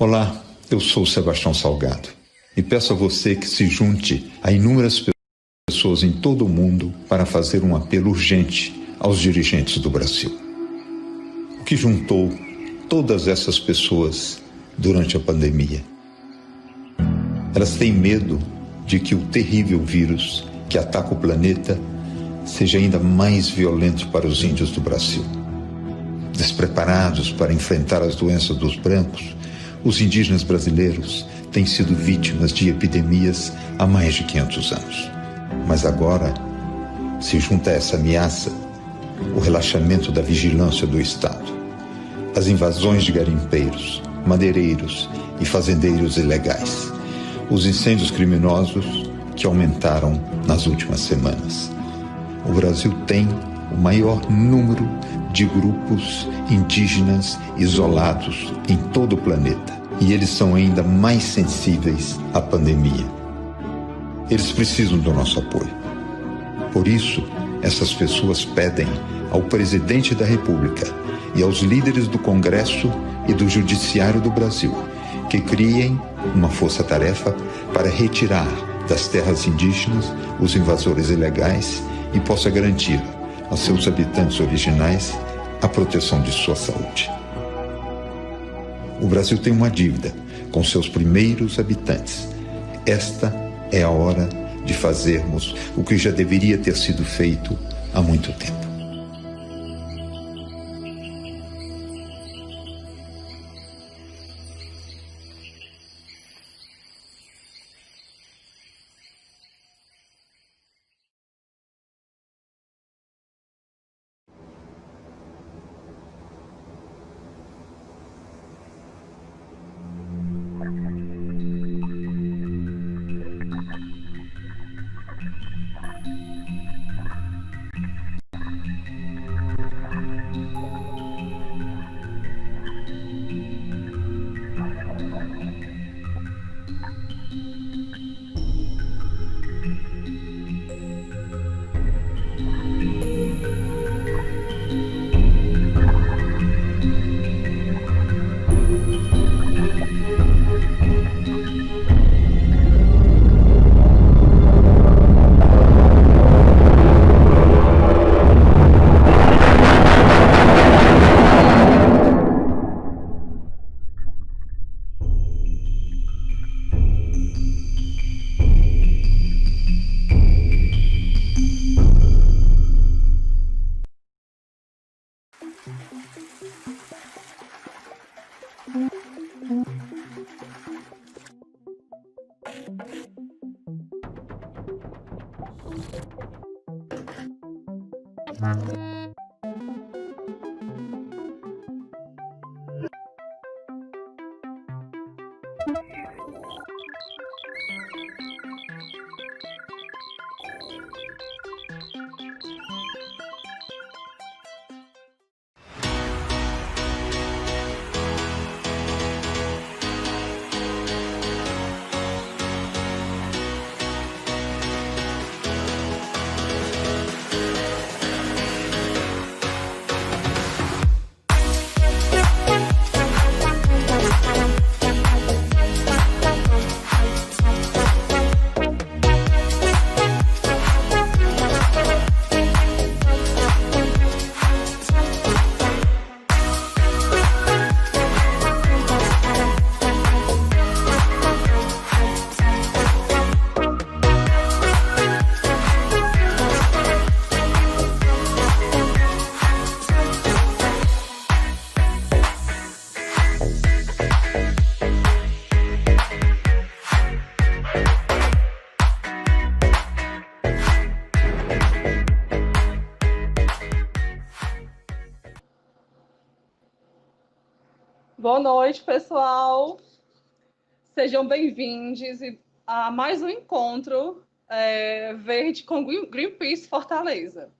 Olá, eu sou Sebastião Salgado e peço a você que se junte a inúmeras pessoas em todo o mundo para fazer um apelo urgente aos dirigentes do Brasil. O que juntou todas essas pessoas durante a pandemia? Elas têm medo de que o terrível vírus que ataca o planeta seja ainda mais violento para os índios do Brasil. Despreparados para enfrentar as doenças dos brancos, os indígenas brasileiros têm sido vítimas de epidemias há mais de 500 anos. Mas agora se junta a essa ameaça o relaxamento da vigilância do Estado, as invasões de garimpeiros, madeireiros e fazendeiros ilegais, os incêndios criminosos que aumentaram nas últimas semanas. O Brasil tem o maior número de grupos indígenas isolados em todo o planeta. E eles são ainda mais sensíveis à pandemia. Eles precisam do nosso apoio. Por isso, essas pessoas pedem ao presidente da República e aos líderes do Congresso e do Judiciário do Brasil que criem uma força-tarefa para retirar das terras indígenas os invasores ilegais e possa garantir a seus habitantes originais a proteção de sua saúde. O Brasil tem uma dívida com seus primeiros habitantes. Esta é a hora de fazermos o que já deveria ter sido feito há muito tempo. Boa noite, pessoal. Sejam bem-vindos a mais um encontro verde com Greenpeace Fortaleza.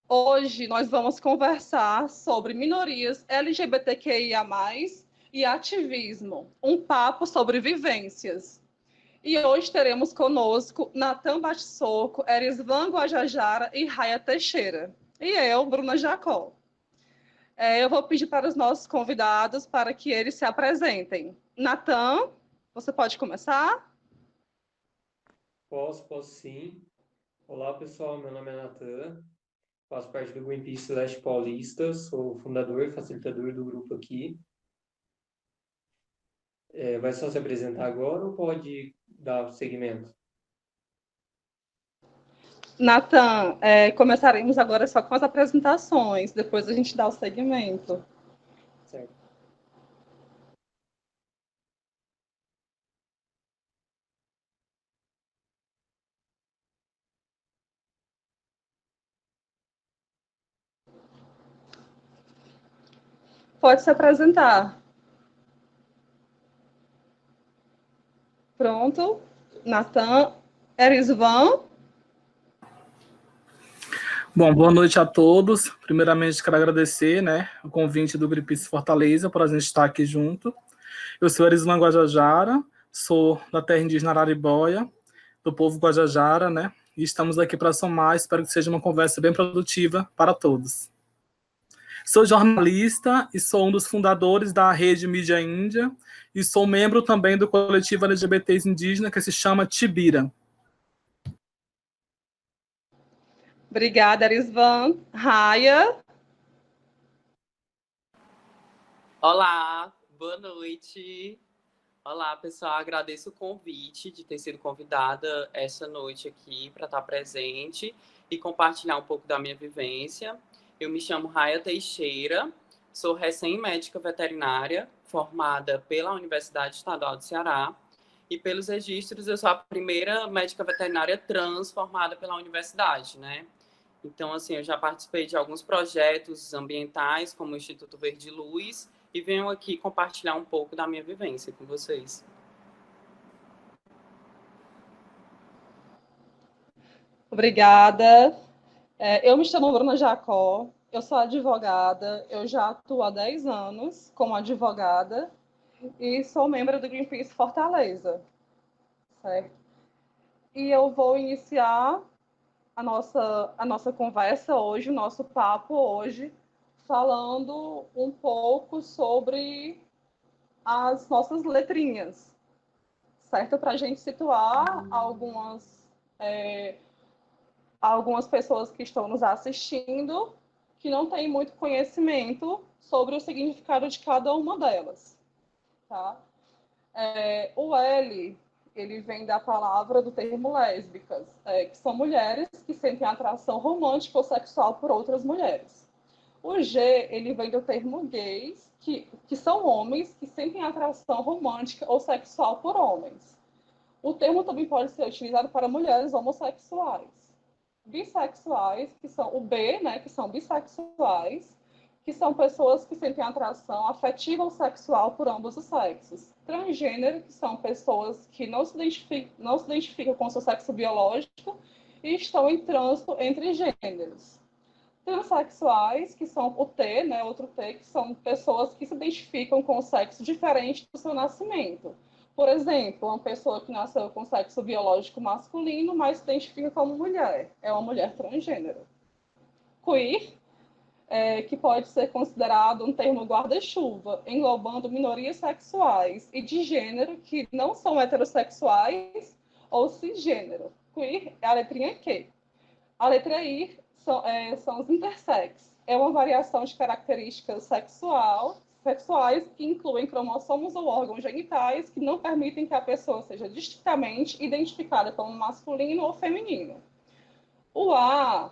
Hoje nós vamos conversar sobre minorias LGBTQIA+, e ativismo, um papo sobre vivências. E hoje teremos conosco Natan Batissoko, Erisvan Guajajara e Raia Teixeira. E eu, Bruna Jacó. Eu vou pedir para os nossos convidados para que eles se apresentem. Natan, você pode começar? Posso sim. Olá, pessoal. Meu nome é Natan, faço parte do Greenpeace Leste Paulista, sou fundador e facilitador do grupo aqui. Vai só se apresentar agora ou pode dar seguimento? Natan, começaremos agora só com as apresentações, depois a gente dá o segmento. Certo. Pode se apresentar. Pronto. Natan, Erisvan. Bom, boa noite a todos. Primeiramente, quero agradecer, o convite do Greenpeace Fortaleza para a gente estar aqui junto. Eu sou Erisvan Guajajara, sou da terra indígena Araribóia, do povo Guajajara, e estamos aqui para somar. Espero que seja uma conversa bem produtiva para todos. Sou jornalista e sou um dos fundadores da Rede Mídia Índia e sou membro também do coletivo LGBTs indígena que se chama Tibira. Obrigada, Erisvan. Raya. Olá, boa noite. Olá, pessoal. Agradeço o convite de ter sido convidada essa noite aqui para estar presente e compartilhar um pouco da minha vivência. Eu me chamo Raya Teixeira, sou recém-médica veterinária, formada pela Universidade Estadual do Ceará, e pelos registros eu sou a primeira médica veterinária trans formada pela universidade, Então, assim, eu já participei de alguns projetos ambientais, como o Instituto Verde Luz, e venho aqui compartilhar um pouco da minha vivência com vocês. Obrigada. Eu me chamo Bruna Jacó, eu sou advogada, eu já atuo há 10 anos como advogada e sou membro do Greenpeace Fortaleza, certo? E eu vou iniciar a nossa conversa hoje, o nosso papo hoje, falando um pouco sobre as nossas letrinhas, certo? Para a gente situar algumas pessoas que estão nos assistindo que não têm muito conhecimento sobre o significado de cada uma delas, tá? O L, ele vem da palavra do termo lésbicas, que são mulheres que sentem atração romântica ou sexual por outras mulheres. O G, ele vem do termo gays, que são homens que sentem atração romântica ou sexual por homens. O termo também pode ser utilizado para mulheres homossexuais. Bissexuais, que são o B, que são bissexuais, que são pessoas que sentem atração afetiva ou sexual por ambos os sexos. Transgênero, que são pessoas que não se identificam com o seu sexo biológico e estão em trânsito entre gêneros. Transsexuais, que são o T, outro T, que são pessoas que se identificam com o sexo diferente do seu nascimento. Por exemplo, uma pessoa que nasceu com sexo biológico masculino, mas se identifica como mulher. É uma mulher transgênero. Queer, que pode ser considerado um termo guarda-chuva, englobando minorias sexuais e de gênero que não são heterossexuais ou cisgênero. Queer é a letrinha Q. A letra I são os intersex. É uma variação de características sexuais que incluem cromossomos ou órgãos genitais que não permitem que a pessoa seja distintamente identificada como masculino ou feminino. O A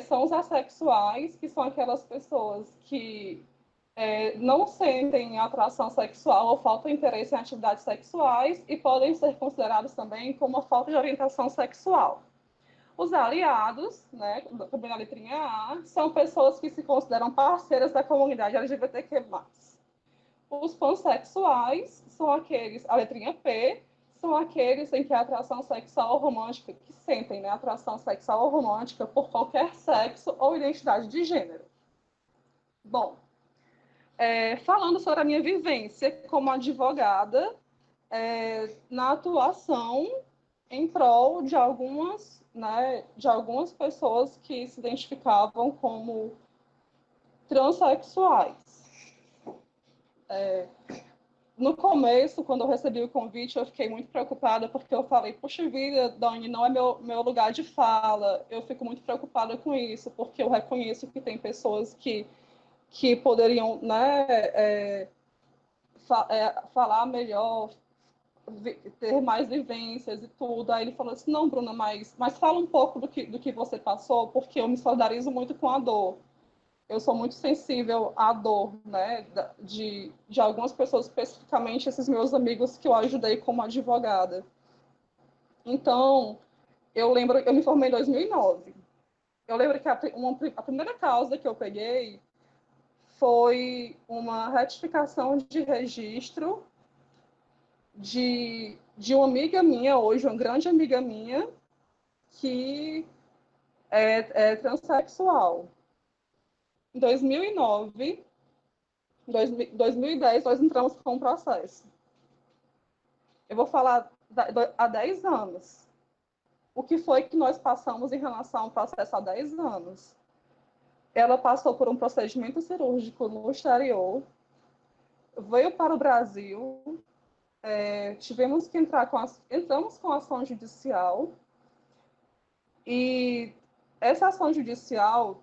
são os assexuais, que são aquelas pessoas que não sentem atração sexual ou falta de interesse em atividades sexuais e podem ser considerados também como uma falta de orientação sexual. Os aliados, também na letrinha A, são pessoas que se consideram parceiras da comunidade LGBTQ+. Os pansexuais são aqueles, a letrinha P, são aqueles em que a atração sexual ou romântica, que sentem atração sexual ou romântica por qualquer sexo ou identidade de gênero. Bom, falando sobre a minha vivência como advogada, na atuação em prol de algumas pessoas que se identificavam como Transsexuais. No começo, quando eu recebi o convite, eu fiquei muito preocupada, porque eu falei, puxa vida, Dani, não é meu lugar de fala. Eu fico muito preocupada com isso, porque eu reconheço que tem pessoas que poderiam, né, falar melhor, ter mais vivências e tudo. Aí ele falou assim, não, Bruna, mas fala um pouco do que você passou, porque eu me solidarizo muito com a dor. Eu sou muito sensível à dor, né, de algumas pessoas, especificamente esses meus amigos que eu ajudei como advogada. Então, eu me formei em 2009. Eu lembro que a primeira causa que eu peguei foi uma retificação de registro de uma amiga minha, hoje uma grande amiga minha, que é transexual. Em 2009, 2010, nós entramos com um processo. Eu vou falar há 10 anos. O que foi que nós passamos em relação ao processo há 10 anos? Ela passou por um procedimento cirúrgico no exterior, veio para o Brasil, tivemos que entramos com ação judicial, e essa ação judicial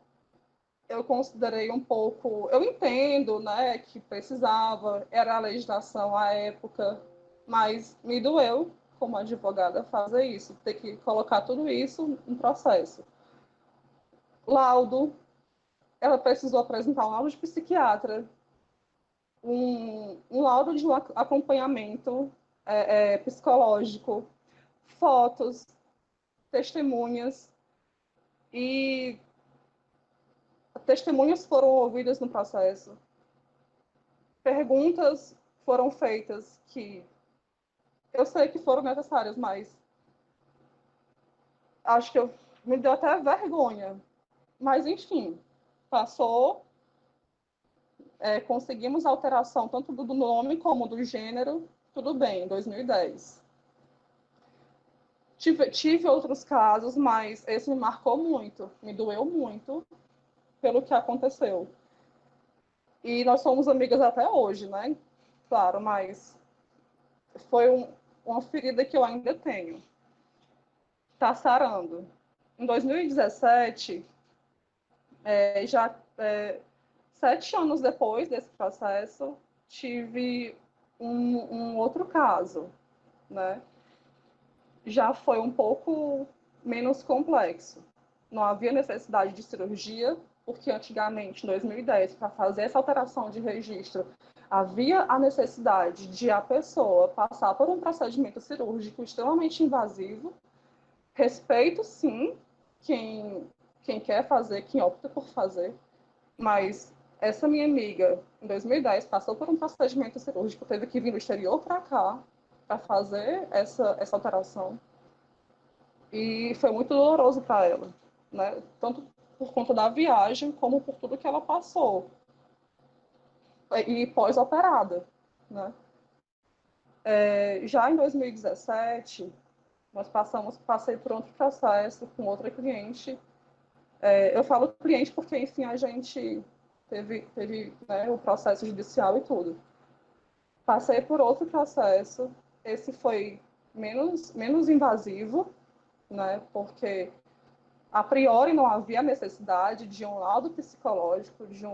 eu considerei um pouco, eu entendo, né, que precisava, era a legislação à época, mas me doeu, como advogada, fazer isso, ter que colocar tudo isso em processo. Laudo, ela precisou apresentar um laudo de psiquiatra, um laudo de um acompanhamento psicológico, fotos, testemunhas, e testemunhas foram ouvidas no processo. Perguntas foram feitas que eu sei que foram necessárias, mas acho que me deu até vergonha. Mas, enfim, passou. Conseguimos a alteração tanto do nome como do gênero. Tudo bem, em 2010. Tive outros casos, mas esse me marcou muito, me doeu muito pelo que aconteceu. E nós somos amigas até hoje, né? Claro, mas foi uma ferida que eu ainda tenho. Tá sarando. Em 2017, já 7 anos depois desse processo, tive um outro caso, né? Já foi um pouco menos complexo. Não havia necessidade de cirurgia, porque antigamente, em 2010, para fazer essa alteração de registro, havia a necessidade de a pessoa passar por um procedimento cirúrgico extremamente invasivo. Respeito, sim, quem quer fazer, quem opta por fazer, mas essa minha amiga, em 2010, passou por um procedimento cirúrgico, teve que vir do exterior para cá para fazer essa alteração. E foi muito doloroso para ela, né? Tanto por conta da viagem, como por tudo que ela passou. E pós-operada, né? Já em 2017, passei por outro processo com outra cliente. Eu falo cliente porque, enfim, a gente teve né, o processo judicial e tudo. Passei por outro processo, esse foi menos invasivo, né, porque a priori não havia necessidade de um laudo psicológico, de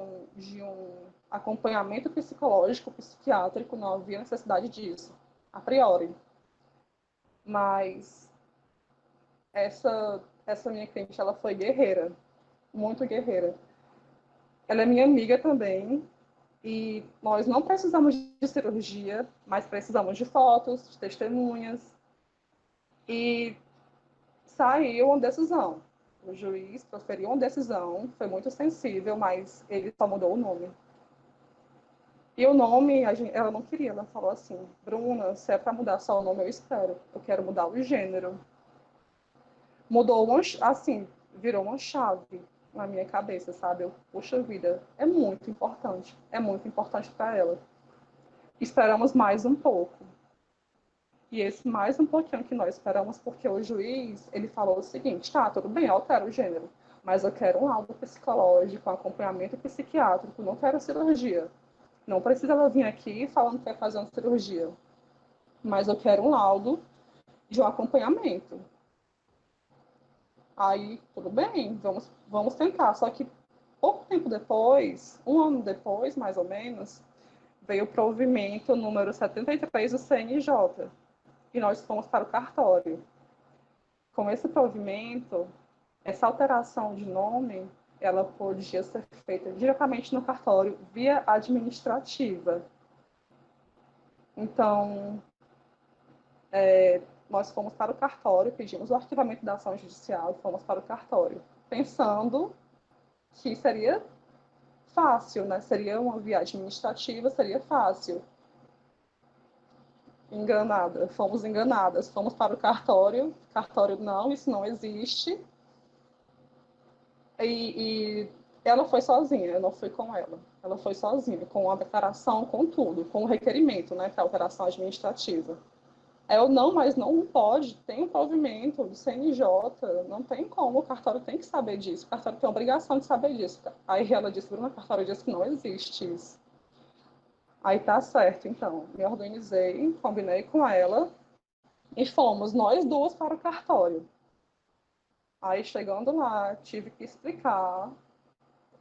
um acompanhamento psicológico, psiquiátrico, não havia necessidade disso, a priori. Mas essa minha cliente, ela foi guerreira, muito guerreira. Ela é minha amiga também, e nós não precisamos de cirurgia, mas precisamos de fotos, de testemunhas. E saiu uma decisão. O juiz proferiu uma decisão, foi muito sensível, mas ele só mudou o nome. E o nome, ela não queria, ela falou assim, Bruna, se é para mudar só o nome, eu espero. Eu quero mudar o gênero. Mudou, assim, virou uma chave na minha cabeça, sabe? Puxa vida, é muito importante para ela. Esperamos mais um pouco. E esse mais um pouquinho que nós esperamos, porque o juiz, ele falou o seguinte, tá, tudo bem, altera o gênero. mas eu quero um laudo psicológico, acompanhamento psiquiátrico, não quero cirurgia. Não precisa ela vir aqui falando que vai fazer uma cirurgia, mas eu quero um laudo de um acompanhamento. Aí, tudo bem, vamos tentar. Só que pouco tempo depois, um ano depois, mais ou menos, veio o provimento número 73 do CNJ, e nós fomos para o cartório. Com esse provimento, essa alteração de nome, ela podia ser feita diretamente no cartório, via administrativa. Então, nós fomos para o cartório, pedimos o arquivamento da ação judicial e fomos para o cartório, pensando que seria fácil, né? Seria uma via administrativa, seria fácil. Fomos enganadas, fomos para o cartório não, isso não existe. E ela foi sozinha, eu não fui com ela. Ela foi sozinha, com a declaração, com tudo, com o requerimento, né, para alteração administrativa. Eu não, mas não pode, tem um provimento do CNJ, não tem como, o cartório tem que saber disso, o cartório tem a obrigação de saber disso. Aí ela disse, Bruna, o cartório disse que não existe isso. Aí tá certo, então, me organizei, combinei com ela e fomos nós duas para o cartório. Aí chegando lá, tive que explicar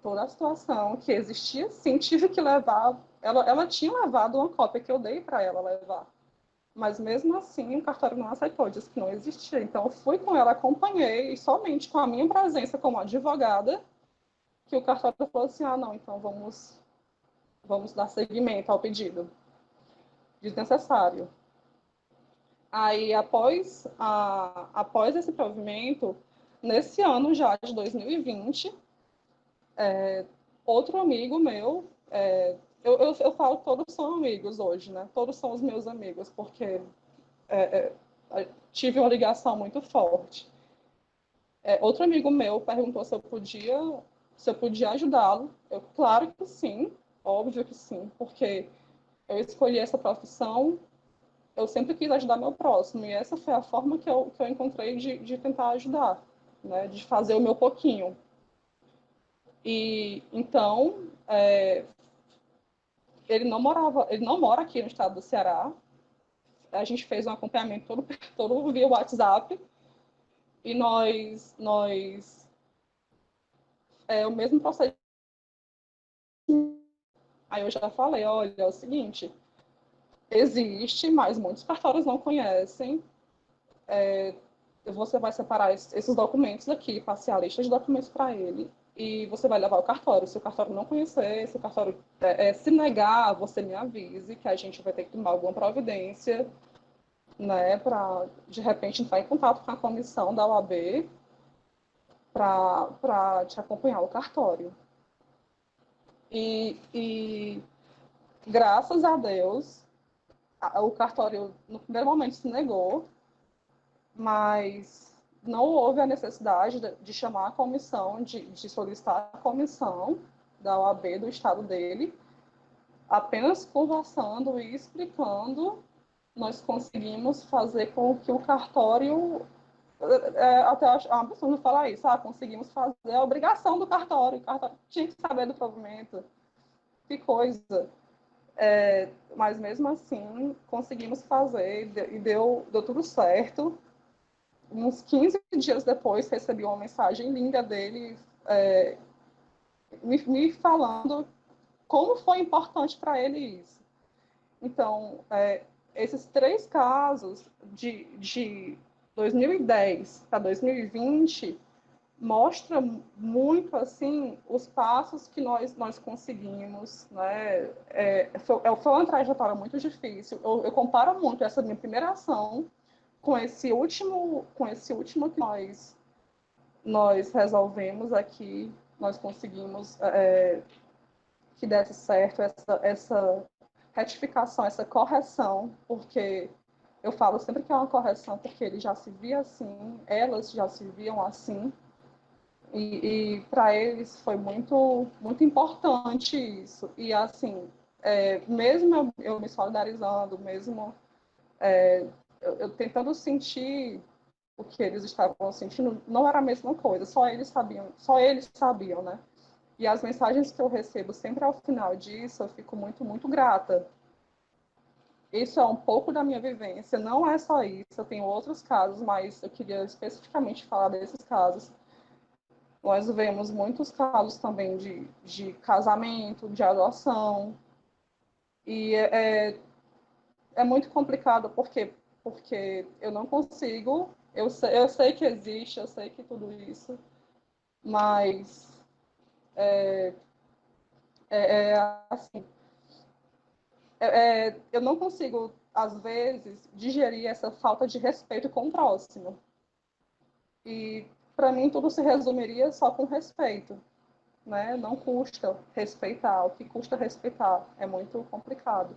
toda a situação, que existia sim, tive que levar, ela tinha levado uma cópia que eu dei para ela levar. Mas mesmo assim, o cartório não aceitou, disse que não existia. Então, eu fui com ela, acompanhei, e somente com a minha presença como advogada, que o cartório falou assim, não, então vamos dar seguimento ao pedido desnecessário. Aí, após esse provimento, nesse ano já de 2020, outro amigo meu, eu falo que todos são amigos hoje, né? Todos são os meus amigos, porque tive uma ligação muito forte. Outro amigo meu perguntou se eu podia ajudá-lo. Claro que sim, óbvio que sim, porque eu escolhi essa profissão, eu sempre quis ajudar meu próximo, e essa foi a forma que eu encontrei de tentar ajudar, né? De fazer o meu pouquinho. E então, ele não mora aqui no estado do Ceará. A gente fez um acompanhamento todo via WhatsApp, e o mesmo procedimento. Aí eu já falei, olha, é o seguinte, existe, mas muitos cartórios não conhecem. Você vai separar esses documentos aqui, passar a lista de documentos para ele, e você vai levar ao cartório. Se o cartório não conhecer, se o cartório se negar, você me avise, que a gente vai ter que tomar alguma providência, né, para, de repente, entrar em contato com a comissão da OAB para te acompanhar ao cartório. E graças a Deus, o cartório, no primeiro momento, se negou, mas não houve a necessidade de chamar a comissão, de solicitar a comissão da OAB do estado dele. Apenas conversando e explicando, nós conseguimos fazer com que o cartório, até acho um absurdo falar isso, conseguimos fazer a obrigação do cartório, o cartório tinha que saber do provimento, que coisa. Mas mesmo assim, conseguimos fazer e deu tudo certo. Uns 15 dias depois, recebi uma mensagem linda dele me falando como foi importante para ele isso. Então, esses 3 casos de 2010 para 2020 mostra muito assim os passos que nós conseguimos, né? Foi uma trajetória muito difícil. Eu comparo muito essa minha primeira ação com esse último que nós resolvemos aqui, nós conseguimos que desse certo essa retificação, essa correção, porque eu falo sempre que é uma correção, porque ele já se via assim, elas já se viam assim, e para eles foi muito, muito importante isso. E assim, mesmo eu me solidarizando, mesmo eu tentando sentir o que eles estavam sentindo não era a mesma coisa, só eles sabiam, né? E as mensagens que eu recebo sempre ao final disso, eu fico muito, muito grata. Isso é um pouco da minha vivência, não é só isso, eu tenho outros casos, mas eu queria especificamente falar desses casos. Nós vemos muitos casos também de casamento, de adoção, e é muito complicado, porque eu não consigo, eu sei que existe, eu sei que tudo isso, mas assim, eu não consigo, às vezes, digerir essa falta de respeito com o próximo. E, para mim, tudo se resumiria só com respeito, né? Não custa respeitar, o que custa respeitar é muito complicado.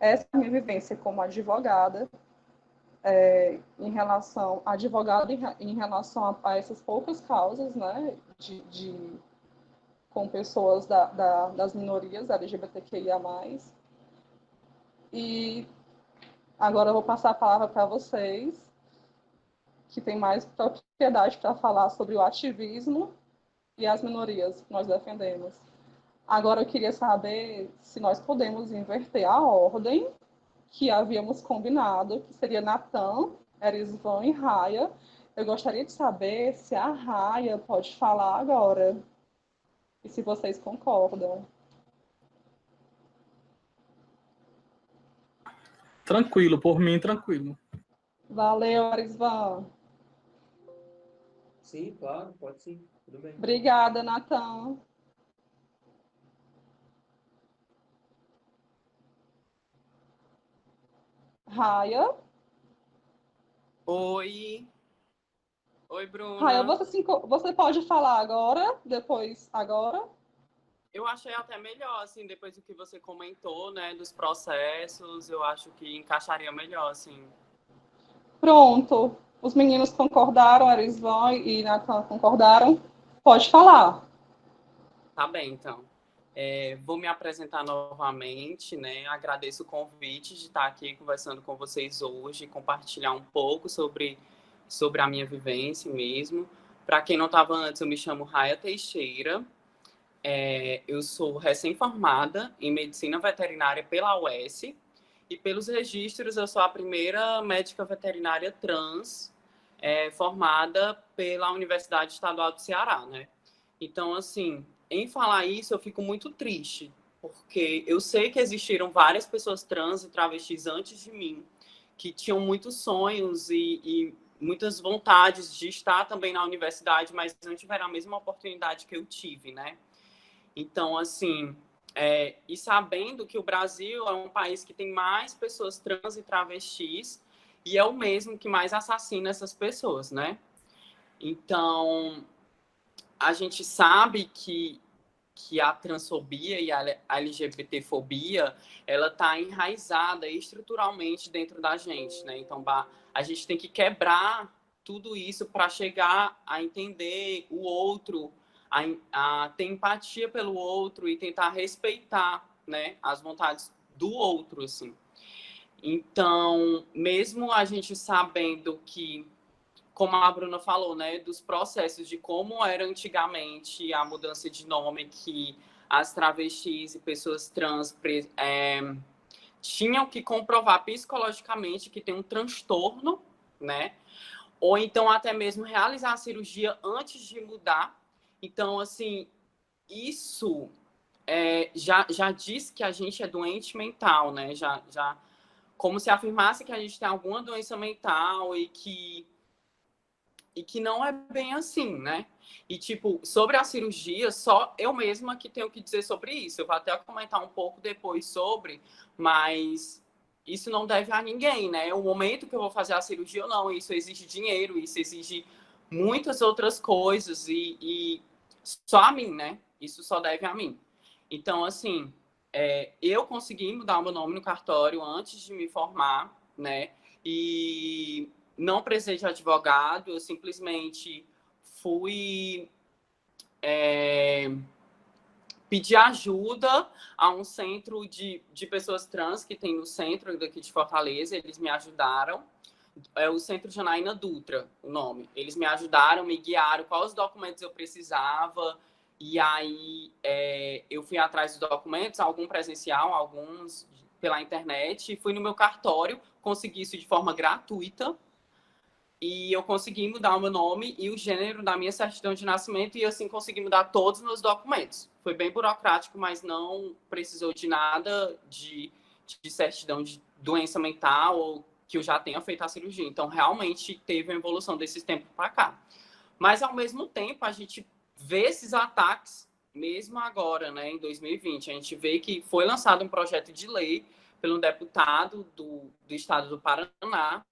Essa é a minha vivência como advogada, em relação a essas poucas causas, né, com pessoas das minorias LGBTQIA+. E agora eu vou passar a palavra para vocês, que tem mais propriedade para falar sobre o ativismo e as minorias que nós defendemos. Agora eu queria saber se nós podemos inverter a ordem que havíamos combinado, que seria Natan, Erisvan e Raya. Eu gostaria de saber se a Raya pode falar agora e se vocês concordam. Tranquilo, por mim, tranquilo. Valeu, Erisvan. Sim, claro, pode sim, tudo bem. Obrigada, Natan. Raya. Oi. Oi, Raya, Bruna. você pode falar agora, depois agora? Eu achei até melhor, assim, depois do que você comentou, né, dos processos, eu acho que encaixaria melhor, assim. Pronto. Os meninos concordaram, Erisvan e Natan concordaram. Pode falar. Tá bem, então. Vou me apresentar novamente, né? Agradeço o convite de estar aqui conversando com vocês hoje, compartilhar um pouco sobre a minha vivência mesmo. Para quem não estava antes, eu me chamo Raya Teixeira. Eu sou recém-formada em Medicina Veterinária pela UES e pelos registros eu sou a primeira médica veterinária trans formada pela Universidade Estadual do Ceará, né? Então, assim, em falar isso, eu fico muito triste, porque eu sei que existiram várias pessoas trans e travestis antes de mim, que tinham muitos sonhos e muitas vontades de estar também na universidade, mas não tiveram a mesma oportunidade que eu tive, né? Então, assim, e sabendo que o Brasil é um país que tem mais pessoas trans e travestis, e é o mesmo que mais assassina essas pessoas, né? Então, a gente sabe que a transfobia e a LGBTfobia, ela está enraizada estruturalmente dentro da gente, né? Então, a gente tem que quebrar tudo isso para chegar a entender o outro, a ter empatia pelo outro e tentar respeitar, né, as vontades do outro, assim. Então, mesmo a gente sabendo que, como a Bruna falou, né, dos processos de como era antigamente a mudança de nome, que as travestis e pessoas trans tinham que comprovar psicologicamente que tem um transtorno, né, ou então até mesmo realizar a cirurgia antes de mudar. Então, assim, isso já diz que a gente é doente mental, né, já como se afirmasse que a gente tem alguma doença mental e que não é bem assim, né? E, tipo, sobre a cirurgia, só eu mesma que tenho que dizer sobre isso. Eu vou até comentar um pouco depois sobre, mas isso não deve a ninguém, né? O momento que eu vou fazer a cirurgia ou não, isso exige dinheiro, isso exige muitas outras coisas e só a mim, né? Isso só deve a mim. Então, assim, eu consegui mudar o meu nome no cartório antes de me formar, né? E não precisei de advogado, eu simplesmente fui pedir ajuda a um centro de pessoas trans que tem no centro daqui de Fortaleza, eles me ajudaram. É o Centro Janaína Dutra, o nome. Eles me ajudaram, me guiaram, quais documentos eu precisava. E aí eu fui atrás dos documentos, algum presencial, alguns pela internet. Fui no meu cartório, consegui isso de forma gratuita. E eu consegui mudar o meu nome e o gênero da minha certidão de nascimento. E assim consegui mudar todos os meus documentos. Foi bem burocrático, mas não precisou de nada de certidão de doença mental ou que eu já tenha feito a cirurgia. Então, realmente, teve uma evolução desses tempos para cá. Mas, ao mesmo tempo, a gente vê esses ataques, mesmo agora, né, em 2020. A gente vê que foi lançado um projeto de lei pelo deputado do estado do Paraná,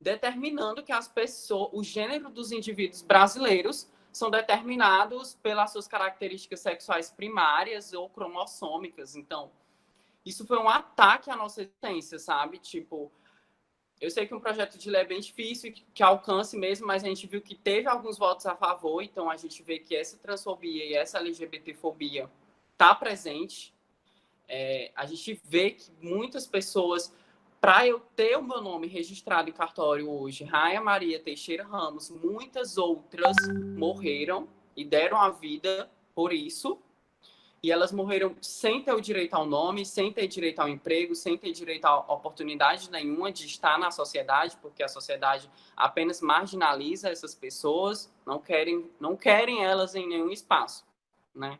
determinando que as pessoas, o gênero dos indivíduos brasileiros são determinados pelas suas características sexuais primárias ou cromossômicas. Então, isso foi um ataque à nossa existência, sabe? Tipo, eu sei que um projeto de lei é bem difícil, que alcance mesmo, mas a gente viu que teve alguns votos a favor, então a gente vê que essa transfobia e essa LGBTfobia está presente. A gente vê que muitas pessoas, para eu ter o meu nome registrado em cartório hoje, Raia Maria Teixeira Ramos, muitas outras morreram e deram a vida por isso. E elas morreram sem ter o direito ao nome, sem ter direito ao emprego, sem ter direito a oportunidade nenhuma de estar na sociedade, porque a sociedade apenas marginaliza essas pessoas, não querem elas em nenhum espaço, né?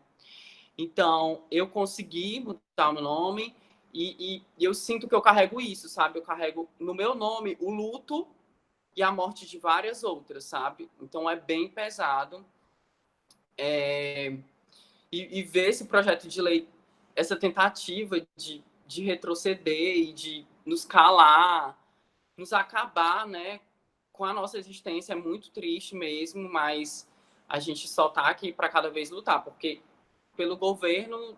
Então, eu consegui mudar o meu nome e eu sinto que eu carrego isso, sabe? Eu carrego no meu nome o luto e a morte de várias outras, sabe? Então, é bem pesado. E ver esse projeto de lei, essa tentativa de retroceder e de nos calar, nos acabar, né, com a nossa existência é muito triste mesmo, mas a gente só está aqui para cada vez lutar, porque pelo governo,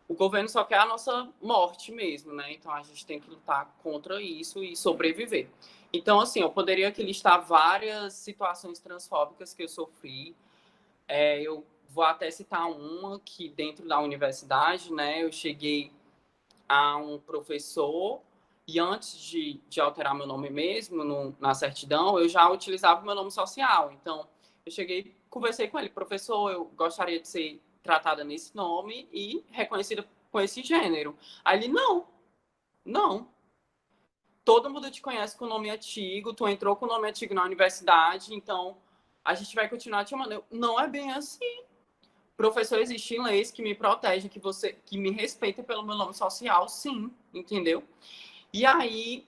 o governo só quer a nossa morte mesmo, né? Então a gente tem que lutar contra isso e sobreviver. Então, assim, eu poderia aqui listar várias situações transfóbicas que eu sofri. Eu vou até citar uma que dentro da universidade, né, eu cheguei a um professor e antes de alterar meu nome mesmo na certidão, eu já utilizava o meu nome social. Então, eu cheguei, conversei com ele, professor, eu gostaria de ser tratada nesse nome e reconhecida com esse gênero. Aí ele, não. Todo mundo te conhece com o nome antigo, tu entrou com o nome antigo na universidade, então a gente vai continuar te chamando. Não é bem assim. Professor, existem leis que me protegem, que me respeitem pelo meu nome social, sim, entendeu? E aí,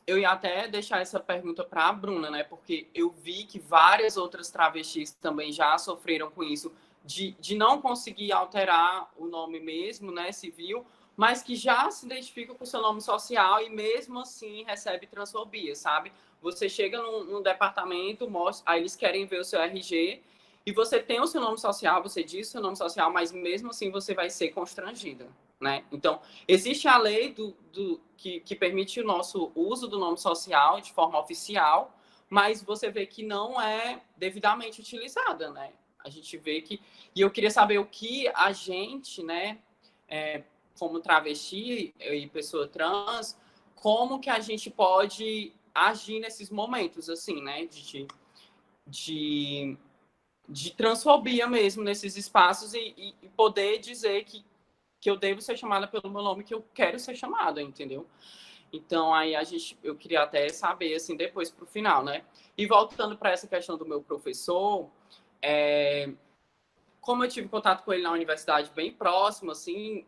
eu ia até deixar essa pergunta para a Bruna, né? Porque eu vi que várias outras travestis também já sofreram com isso, de não conseguir alterar o nome mesmo, né, civil, mas que já se identifica com o seu nome social e mesmo assim recebe transfobia, sabe? Você chega num departamento, mostra, aí eles querem ver o seu RG e você tem o seu nome social, você diz o seu nome social, mas mesmo assim você vai ser constrangida, né? Então, existe a lei que permite o nosso uso do nome social de forma oficial, mas você vê que não é devidamente utilizada, né? A gente vê que... E eu queria saber o que a gente, né, como travesti e pessoa trans, como que a gente pode agir nesses momentos, assim, né, de transfobia mesmo nesses espaços e poder dizer que eu devo ser chamada pelo meu nome que eu quero ser chamada, entendeu? Então, aí eu queria até saber, assim, depois para o final, né? E voltando para essa questão do meu professor, como eu tive contato com ele na universidade bem próximo, assim,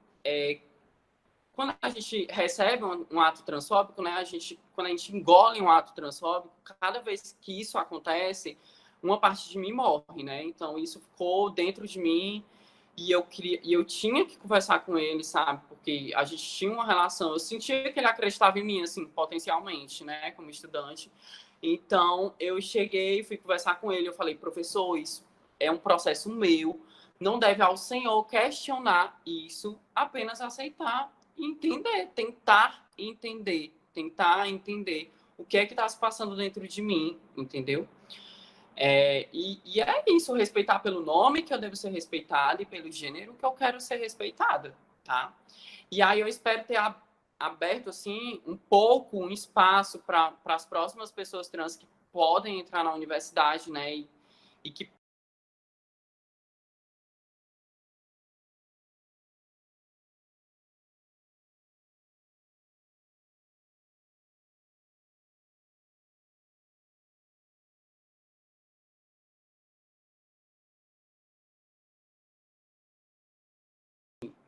quando a gente recebe um ato transfóbico, né, quando a gente engole um ato transfóbico, cada vez que isso acontece, uma parte de mim morre, né? Então, isso ficou dentro de mim e eu tinha que conversar com ele, sabe? Porque a gente tinha uma relação, eu sentia que ele acreditava em mim, assim, potencialmente, né, como estudante. Então, eu cheguei, fui conversar com ele, eu falei, professor, isso é um processo meu, não deve ao senhor questionar isso, apenas aceitar e entender, tentar entender o que é que está se passando dentro de mim, entendeu? E é isso, respeitar pelo nome que eu devo ser respeitada e pelo gênero que eu quero ser respeitada, tá? E aí eu espero ter aberto assim um pouco um espaço para as próximas pessoas trans que podem entrar na universidade, né, e que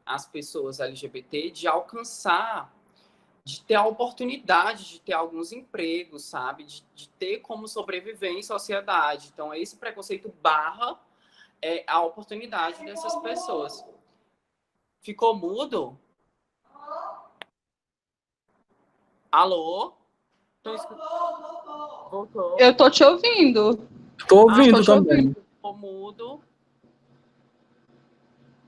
as pessoas LGBT de alcançar, de ter a oportunidade de ter alguns empregos, sabe? De ter como sobreviver em sociedade. Então, esse preconceito barra a oportunidade dessas pessoas. Ficou mudo? Alô? Voltou. Eu tô te ouvindo. Tô ouvindo tô te também. ouvindo. Ficou mudo.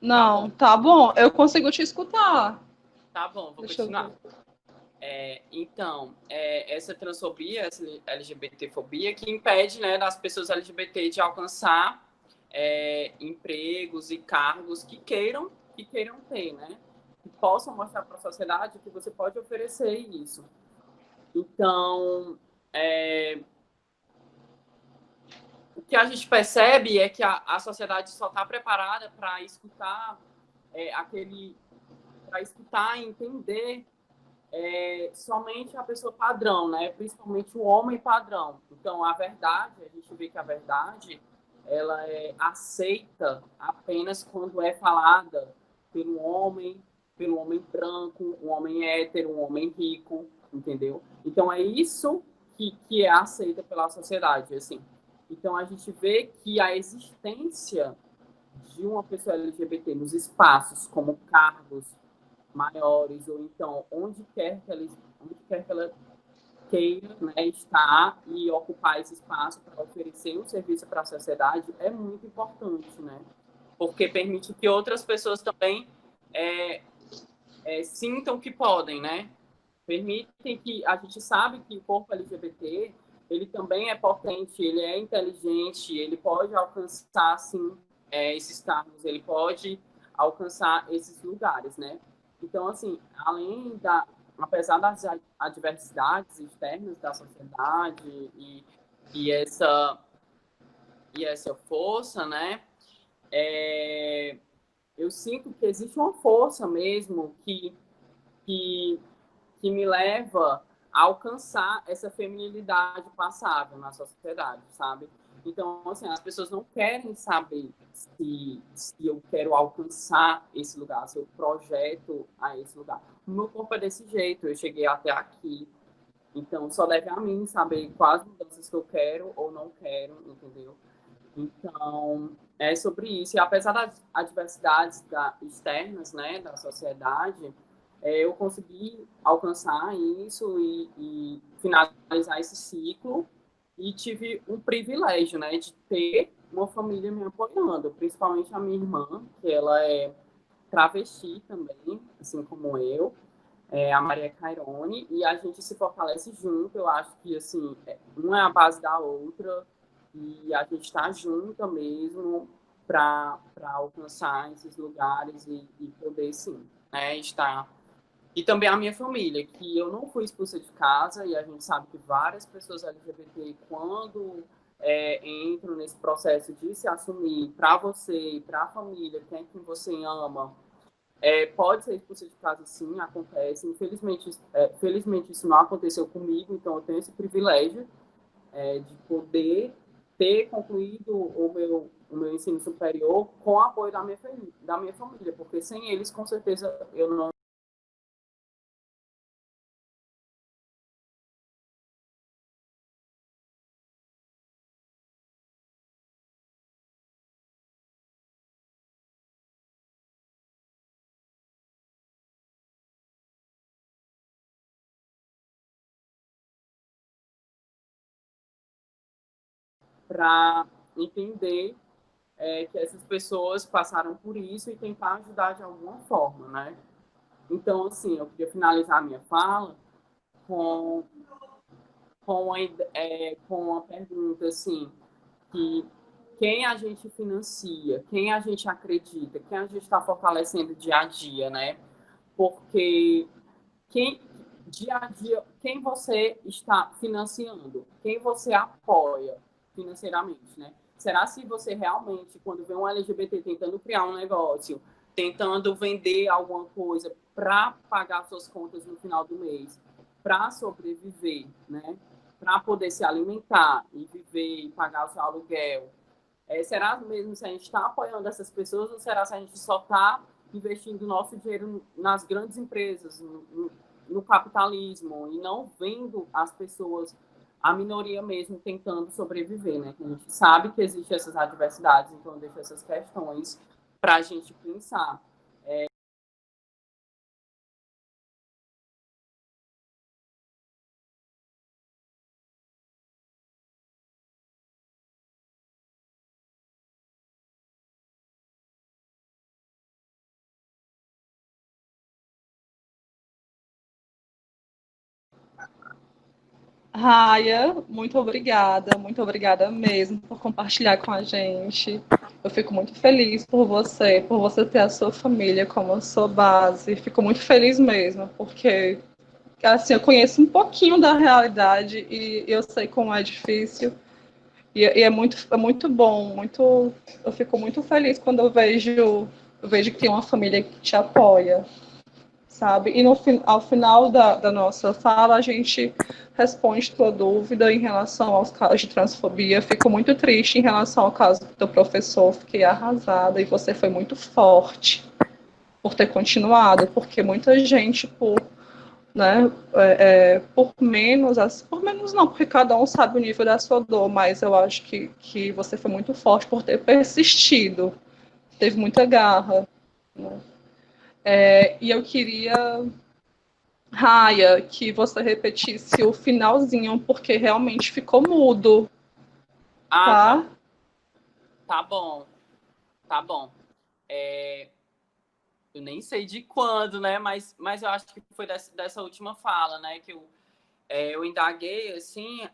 Não, tá bom. Eu consigo te escutar. Tá bom, vou Deixa eu continuar. ver. Então, essa transfobia, essa LGBTfobia, que impede, né, das pessoas LGBT de alcançar empregos e cargos que queiram ter, né? Que possam mostrar para a sociedade que você pode oferecer isso. Então, o que a gente percebe é que a sociedade só está preparada para escutar para escutar e entender somente a pessoa padrão, né? Principalmente o homem padrão. Então, a verdade, a gente vê que a verdade, ela é aceita apenas quando é falada pelo homem branco, um homem hétero, um homem rico, entendeu? Então, é isso que é aceita pela sociedade, assim. Então, a gente vê que a existência de uma pessoa LGBT nos espaços, como cargos maiores, ou então onde quer que ela queira, né, estar e ocupar esse espaço para oferecer um serviço para a sociedade, é muito importante, né? Porque permite que outras pessoas também sintam que podem, né? Permitem que a gente sabe que o corpo LGBT ele também é potente, ele é inteligente, ele pode alcançar sim esses cargos, ele pode alcançar esses lugares, né? Então assim, apesar das adversidades externas da sociedade e essa força, né? Eu sinto que existe uma força mesmo que me leva a alcançar essa feminilidade passável na sociedade, sabe? Então, assim, as pessoas não querem saber se eu quero alcançar esse lugar, se eu projeto a esse lugar. O meu corpo é desse jeito, eu cheguei até aqui. Então, só deve a mim saber quais mudanças que eu quero ou não quero, entendeu? Então, é sobre isso. E apesar das adversidades externas, né, da sociedade, eu consegui alcançar isso e finalizar esse ciclo e tive um privilégio, né, de ter uma família me apoiando, principalmente a minha irmã, que ela é travesti também, assim como eu, a Maria Cairone, e a gente se fortalece junto. Eu acho que, assim, uma é a base da outra e a gente está junta mesmo para alcançar esses lugares e poder, sim, né, estar. E também a minha família, que eu não fui expulsa de casa, e a gente sabe que várias pessoas LGBT, quando entram nesse processo de se assumir para você, para a família, quem é que você ama, pode ser expulsa de casa, sim, acontece. Felizmente isso não aconteceu comigo, então eu tenho esse privilégio de poder ter concluído o meu ensino superior com o apoio da minha família, porque sem eles, com certeza, eu não. Para entender que essas pessoas passaram por isso e tentar ajudar de alguma forma, né? Então, assim, eu queria finalizar a minha fala com, com uma pergunta, assim, que quem a gente financia, quem a gente acredita, quem a gente está fortalecendo dia a dia, né? Porque dia a dia, quem você está financiando, quem você apoia financeiramente, né? Será se você realmente, quando vê um LGBT tentando criar um negócio, tentando vender alguma coisa para pagar suas contas no final do mês, para sobreviver, né? Para poder se alimentar e viver e pagar o seu aluguel, será mesmo se a gente está apoiando essas pessoas ou será se a gente só está investindo nosso dinheiro nas grandes empresas, no capitalismo, e não vendo as pessoas, a minoria mesmo, tentando sobreviver, né? A gente sabe que existem essas adversidades, então eu deixo essas questões para a gente pensar. Raya, muito obrigada mesmo por compartilhar com a gente. Eu fico muito feliz por você ter a sua família como a sua base. Fico muito feliz mesmo, porque assim, eu conheço um pouquinho da realidade e eu sei como é difícil. E é muito bom, eu fico muito feliz quando eu vejo que tem uma família que te apoia, sabe? E ao final da nossa fala, a gente responde tua dúvida em relação aos casos de transfobia. Fico muito triste em relação ao caso do teu professor, fiquei arrasada, e você foi muito forte por ter continuado, porque muita gente, né, por menos não, porque cada um sabe o nível da sua dor, mas eu acho que você foi muito forte por ter persistido, teve muita garra, né? E eu queria, Raya, que você repetisse o finalzinho, porque realmente ficou mudo, tá? Tá bom, tá bom. Eu nem sei de quando, né? Mas eu acho que foi dessa última fala, né? Que eu indaguei, assim,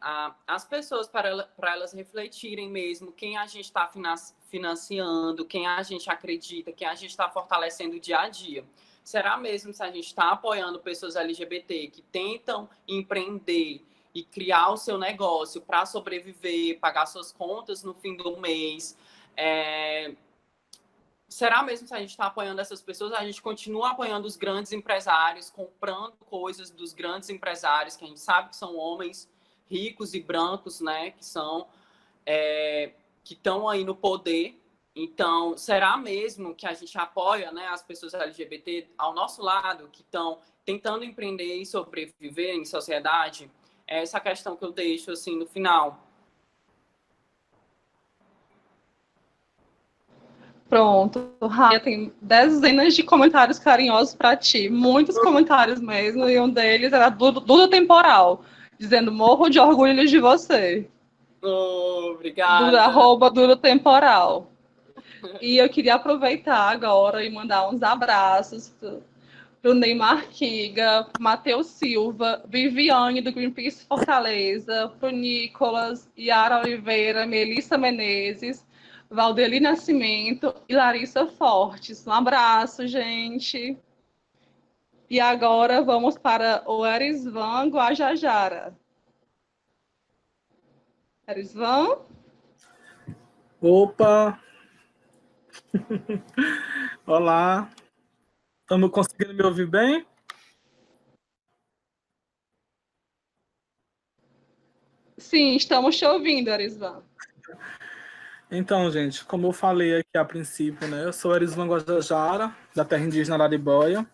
as pessoas para elas refletirem mesmo quem a gente está financiando, quem a gente acredita, quem a gente está fortalecendo dia a dia. Será mesmo se a gente está apoiando pessoas LGBT que tentam empreender e criar o seu negócio para sobreviver, pagar suas contas no fim do mês? Será mesmo se a gente está apoiando essas pessoas? A gente continua apoiando os grandes empresários, comprando coisas dos grandes empresários, que a gente sabe que são homens ricos e brancos, né? Que são que estão aí no poder. Então, será mesmo que a gente apoia, né, as pessoas LGBT ao nosso lado, que estão tentando empreender e sobreviver em sociedade? É essa questão que eu deixo assim no final. Pronto, Raia, tem dezenas de comentários carinhosos para ti, muitos comentários mesmo, e um deles era Duda Temporal, dizendo morro de orgulho de você. Obrigada. Duda Temporal. E eu queria aproveitar agora e mandar uns abraços para o Neymar Kiga, Matheus Silva, Viviane do Greenpeace Fortaleza, para o Nicolas, Yara Oliveira, Melissa Menezes, Valdeli Nascimento e Larissa Fortes. Um abraço, gente. E agora vamos para o Erisvan Guajajara. Erisvan? Opa! Olá! Estamos conseguindo me ouvir bem? Sim, estamos te ouvindo, Erisvan. Então, gente, como eu falei aqui a princípio, né, eu sou Erisvan Guajajara, da terra indígena Araribóia,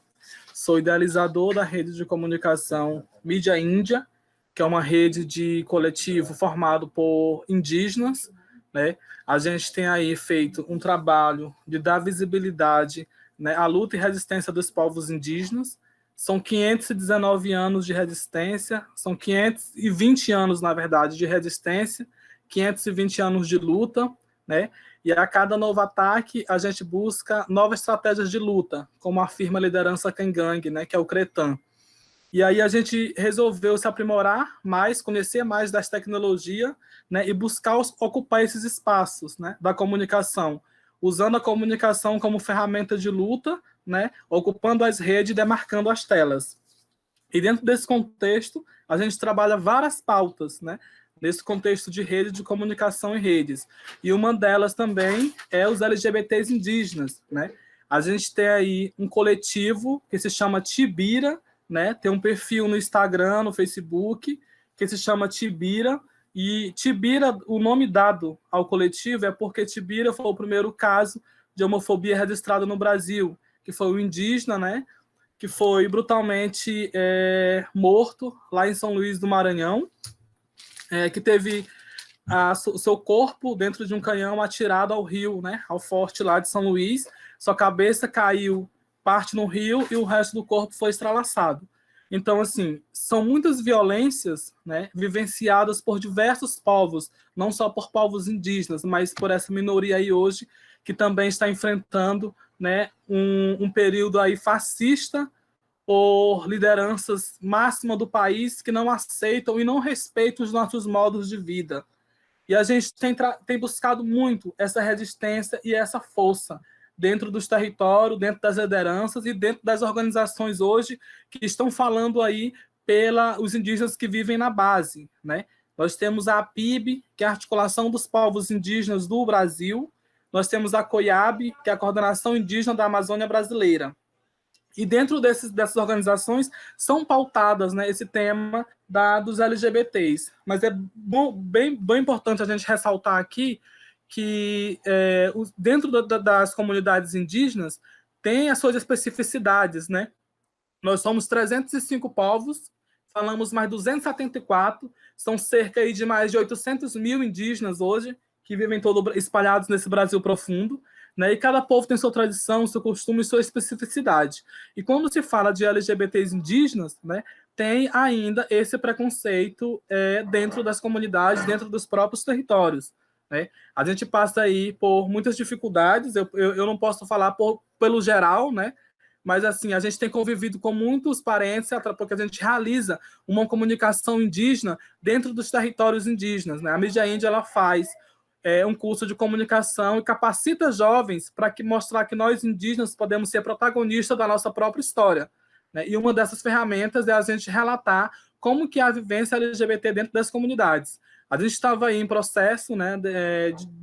sou idealizador da rede de comunicação Mídia Índia, que é uma rede de coletivo formado por indígenas, né? A gente tem aí feito um trabalho de dar visibilidade, né, à luta e resistência dos povos indígenas. São 519 anos de resistência, são 520 anos, na verdade, de resistência, 520 anos de luta, né? E a cada novo ataque, a gente busca novas estratégias de luta, como afirma a liderança Kangang, né, que é o Cretan. E aí a gente resolveu se aprimorar mais, conhecer mais das tecnologias, né, e buscar ocupar esses espaços, né, da comunicação, usando a comunicação como ferramenta de luta, né, ocupando as redes e demarcando as telas. E dentro desse contexto, a gente trabalha várias pautas, né? Nesse contexto de rede de comunicação e redes. E uma delas também é os LGBTs indígenas, né? A gente tem aí um coletivo que se chama Tibira, né? Tem um perfil no Instagram, no Facebook, que se chama Tibira. E Tibira, o nome dado ao coletivo é porque Tibira foi o primeiro caso de homofobia registrado no Brasil, que foi o indígena, né? Que foi brutalmente morto lá em São Luís do Maranhão, que teve o seu corpo dentro de um canhão atirado ao rio, né, ao forte lá de São Luís. Sua cabeça caiu parte no rio e o resto do corpo foi estralaçado. Então, assim, são muitas violências, né, vivenciadas por diversos povos, não só por povos indígenas, mas por essa minoria aí hoje, que também está enfrentando, né, um período aí fascista por lideranças máximas do país que não aceitam e não respeitam os nossos modos de vida. E a gente tem buscado muito essa resistência e essa força dentro dos territórios, dentro das lideranças e dentro das organizações hoje que estão falando aí os indígenas que vivem na base, né? Nós temos a APIB, que é a Articulação dos Povos Indígenas do Brasil. Nós temos a COIAB, que é a Coordenação Indígena da Amazônia Brasileira. E dentro dessas organizações são pautadas, né, esse tema dos LGBTs. Mas é bem importante a gente ressaltar aqui que dentro das comunidades indígenas tem as suas especificidades, né? Nós somos 305 povos, falamos mais 274, são cerca aí de mais de 800 mil indígenas hoje, que vivem espalhados nesse Brasil profundo, né? E cada povo tem sua tradição, seu costume e sua especificidade. E quando se fala de LGBTs indígenas, né, tem ainda esse preconceito dentro das comunidades, dentro dos próprios territórios, né? A gente passa aí por muitas dificuldades, eu não posso falar pelo geral, né? Mas assim, a gente tem convivido com muitos parentes, porque a gente realiza uma comunicação indígena dentro dos territórios indígenas, né? A Mídia Índia, ela faz um curso de comunicação e capacita jovens para mostrar que nós indígenas podemos ser protagonistas da nossa própria história, né? E uma dessas ferramentas é a gente relatar como que é a vivência LGBT dentro das comunidades. A gente estava aí em processo, né,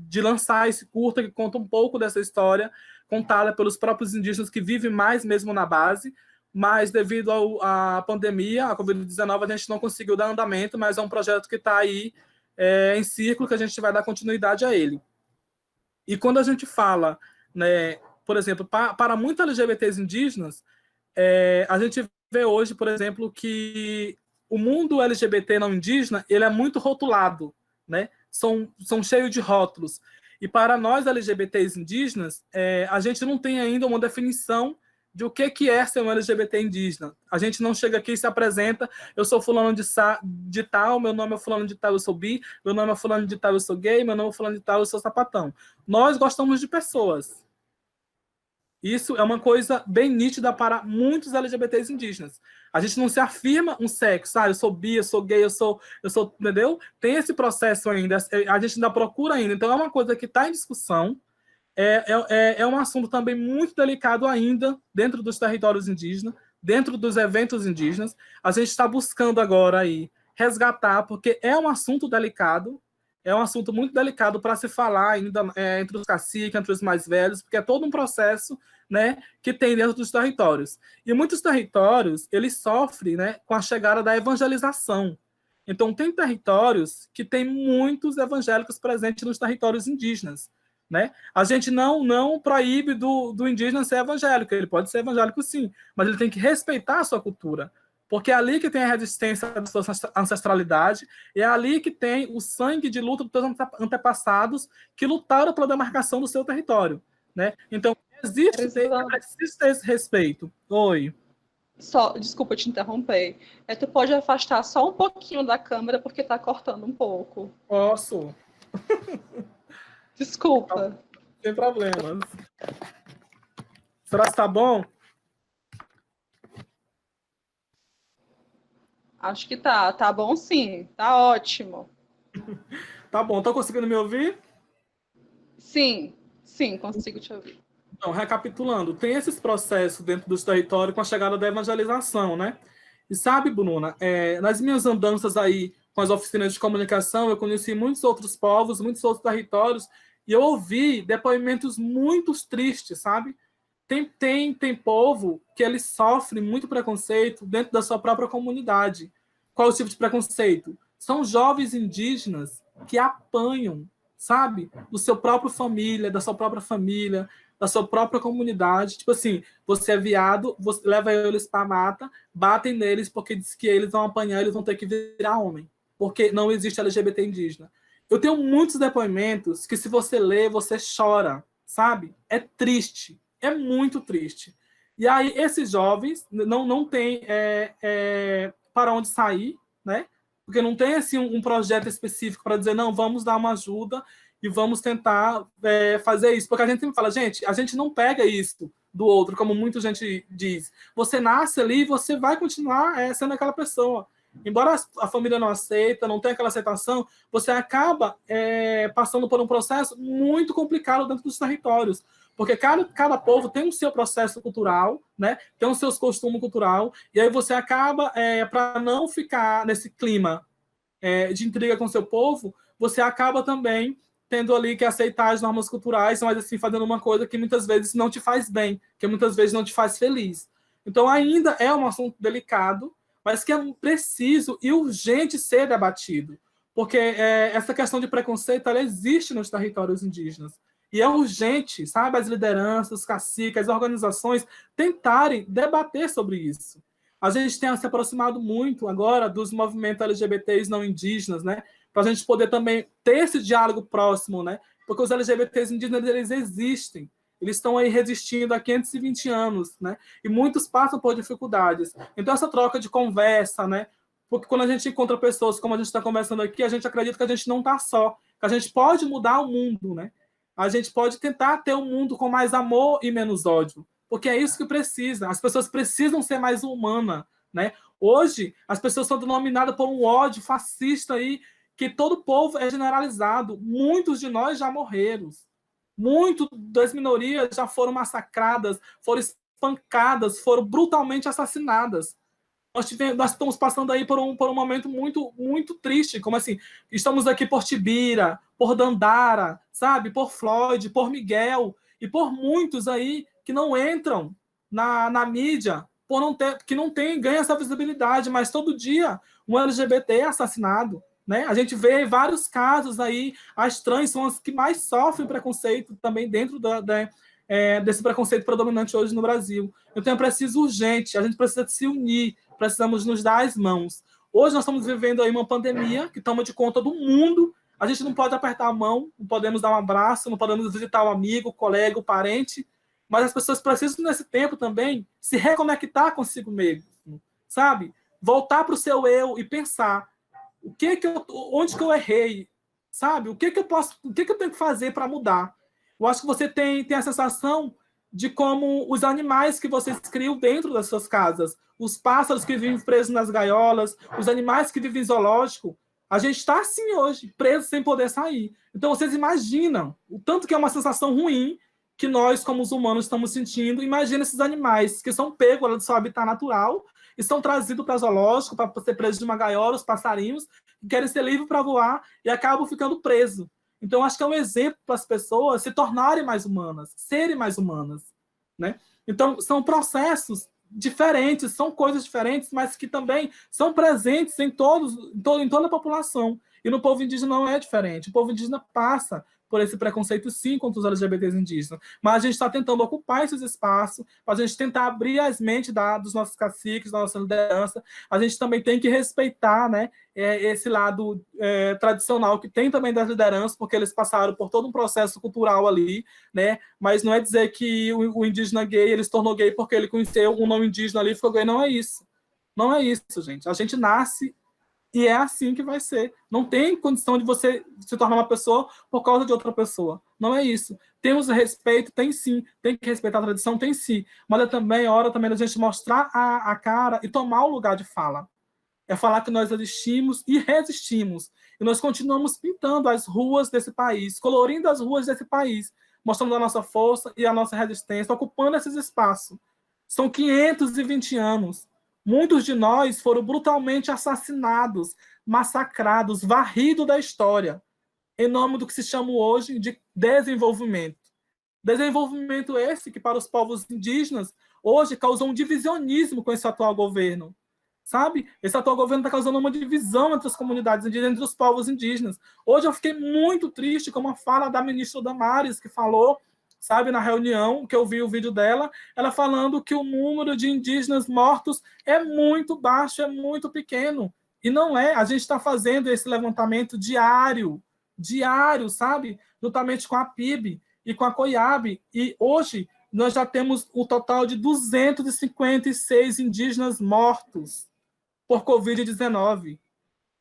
de lançar esse curta que conta um pouco dessa história, contada pelos próprios indígenas que vivem mais mesmo na base, mas devido à pandemia, a Covid-19, a gente não conseguiu dar andamento, mas é um projeto que está aí em círculo, que a gente vai dar continuidade a ele. E quando a gente fala, né, por exemplo, para muitos LGBTs indígenas, a gente vê hoje, por exemplo, que o mundo LGBT não indígena, ele é muito rotulado, né? São cheios de rótulos. E para nós LGBT indígenas, a gente não tem ainda uma definição de o que é ser um LGBT indígena. A gente não chega aqui e se apresenta, eu sou fulano de tal, meu nome é fulano de tal, eu sou bi, meu nome é fulano de tal, eu sou gay, meu nome é fulano de tal, eu sou sapatão. Nós gostamos de pessoas. Isso é uma coisa bem nítida para muitos LGBTs indígenas. A gente não se afirma um sexo, eu sou bi, eu sou gay, eu sou, entendeu? Tem esse processo ainda, a gente ainda procura ainda. Então é uma coisa que está em discussão, é um assunto também muito delicado ainda dentro dos territórios indígenas, dentro dos eventos indígenas. A gente está buscando agora aí resgatar, porque é um assunto delicado, é um assunto muito delicado para se falar ainda entre os caciques, entre os mais velhos, porque é todo um processo, né, que tem dentro dos territórios. E muitos territórios, eles sofrem, né, com a chegada da evangelização. Então, tem territórios que tem muitos evangélicos presentes nos territórios indígenas, né? A gente não proíbe do indígena ser evangélico, ele pode ser evangélico sim, mas ele tem que respeitar a sua cultura, porque é ali que tem a resistência da sua ancestralidade, é ali que tem o sangue de luta dos seus antepassados que lutaram pela demarcação do seu território, né? Então, existe esse respeito. Oi. Desculpa te interromper. Tu pode afastar só um pouquinho da câmera, porque está cortando um pouco. Posso. Desculpa. Sem problemas. Será que está bom? Acho que tá. Tá bom sim. Tá ótimo. Tá bom. Estão conseguindo me ouvir? Sim, consigo te ouvir. Então, recapitulando, tem esses processos dentro dos territórios com a chegada da evangelização, né? E sabe, Bruna, nas minhas andanças aí com as oficinas de comunicação, eu conheci muitos outros povos, muitos outros territórios, e eu ouvi depoimentos muito tristes, sabe? Tem povo que ele sofre muito preconceito dentro da sua própria comunidade. Qual o tipo de preconceito? São jovens indígenas que apanham, sabe? Do seu próprio família, da sua própria família, da sua própria comunidade. Tipo assim, você é viado, você leva eles para a mata, batem neles porque diz que eles vão apanhar, eles vão ter que virar homem, porque não existe LGBT indígena. Eu tenho muitos depoimentos que, se você lê, você chora, sabe? É triste, é muito triste. E aí, esses jovens não têm para onde sair, né? Porque não tem assim, um projeto específico para dizer, não, vamos dar uma ajuda e vamos tentar fazer isso. Porque a gente sempre fala, gente, a gente não pega isso do outro, como muita gente diz. Você nasce ali e você vai continuar sendo aquela pessoa. Embora a família não aceita, não tenha aquela aceitação, você acaba passando por um processo muito complicado dentro dos territórios. Porque cada povo tem o seu processo cultural, né? Tem os seus costumes cultural, e aí você acaba, para não ficar nesse clima de intriga com o seu povo, você acaba também tendo ali que aceitar as normas culturais, mas assim, fazendo uma coisa que muitas vezes não te faz bem, que muitas vezes não te faz feliz. Então, ainda é um assunto delicado, mas que é preciso e urgente ser debatido, porque essa questão de preconceito, ela existe nos territórios indígenas. E é urgente, sabe, as lideranças, os caciques, as organizações tentarem debater sobre isso. A gente tem se aproximado muito agora dos movimentos LGBTs não indígenas, né? Para a gente poder também ter esse diálogo próximo, né? Porque os LGBTs indígenas, eles existem. Eles estão aí resistindo há 520 anos, né? E muitos passam por dificuldades. Então, essa troca de conversa, né? Porque quando a gente encontra pessoas como a gente está conversando aqui, a gente acredita que a gente não está só, que a gente pode mudar o mundo, né? A gente pode tentar ter um mundo com mais amor e menos ódio, porque é isso que precisa. As pessoas precisam ser mais humanas, né? Hoje, as pessoas são denominadas por um ódio fascista aí, que todo povo é generalizado. Muitos de nós já morreram. Muitas das minorias já foram massacradas, foram espancadas, foram brutalmente assassinadas. Nós estamos passando aí por um momento muito, muito triste, como assim, estamos aqui por Tibira, por Dandara, sabe, por Floyd, por Miguel, e por muitos aí que não entram na mídia, por não ter, que não tem, ganha essa visibilidade, mas todo dia um LGBT é assassinado, né? A gente vê vários casos aí, as trans são as que mais sofrem preconceito também dentro desse preconceito predominante hoje no Brasil. Então é preciso urgente, a gente precisa se unir, precisamos nos dar as mãos. Hoje nós estamos vivendo aí uma pandemia que toma de conta do mundo, a gente não pode apertar a mão, não podemos dar um abraço, não podemos visitar o amigo, o colega, o parente, mas as pessoas precisam, nesse tempo também, se reconectar consigo mesmo, sabe? Voltar para o seu eu e pensar onde que eu errei, sabe? O que eu tenho que fazer para mudar? Eu acho que você tem a sensação de como os animais que vocês criam dentro das suas casas, os pássaros que vivem presos nas gaiolas, os animais que vivem em zoológico, a gente está assim hoje, preso sem poder sair. Então, vocês imaginam o tanto que é uma sensação ruim que nós, como os humanos, estamos sentindo. Imagina esses animais que são pegos do seu habitat natural e são trazidos para zoológico, para ser presos de uma gaiola, os passarinhos, que querem ser livres para voar e acabam ficando presos. Então, acho que é um exemplo para as pessoas se tornarem mais humanas, serem mais humanas, né? Então, são processos diferentes, são coisas diferentes, mas que também são presentes em toda a população. E no povo indígena não é diferente. O povo indígena passa por esse preconceito, sim, contra os LGBTs indígenas. Mas a gente está tentando ocupar esses espaços, para a gente tentar abrir as mentes dos nossos caciques, da nossa liderança. A gente também tem que respeitar, né, esse lado tradicional que tem também das lideranças, porque eles passaram por todo um processo cultural ali, né? Mas não é dizer que o indígena gay, ele se tornou gay porque ele conheceu um não indígena ali e ficou gay. Não é isso. Não é isso, gente. A gente nasce e é assim que vai ser. Não tem condição de você se tornar uma pessoa por causa de outra pessoa. Não é isso. Temos respeito, tem sim. Tem que respeitar a tradição, tem sim. Mas é também hora também da gente mostrar a cara e tomar o lugar de fala. É falar que nós existimos e resistimos. E nós continuamos pintando as ruas desse país, colorindo as ruas desse país, mostrando a nossa força e a nossa resistência, ocupando esses espaços. São 520 anos. Muitos de nós foram brutalmente assassinados, massacrados, varridos da história, em nome do que se chama hoje de desenvolvimento. Desenvolvimento esse que, para os povos indígenas, hoje causou um divisionismo com esse atual governo. Sabe? Esse atual governo está causando uma divisão entre as comunidades indígenas, entre os povos indígenas. Hoje eu fiquei muito triste com uma fala da ministra Damares, que falou, sabe, na reunião, que eu vi o vídeo dela, ela falando que o número de indígenas mortos é muito baixo, é muito pequeno. E não é. A gente está fazendo esse levantamento diário, sabe? Juntamente com a PIB e com a COIAB. E hoje nós já temos o total de 256 indígenas mortos por Covid-19.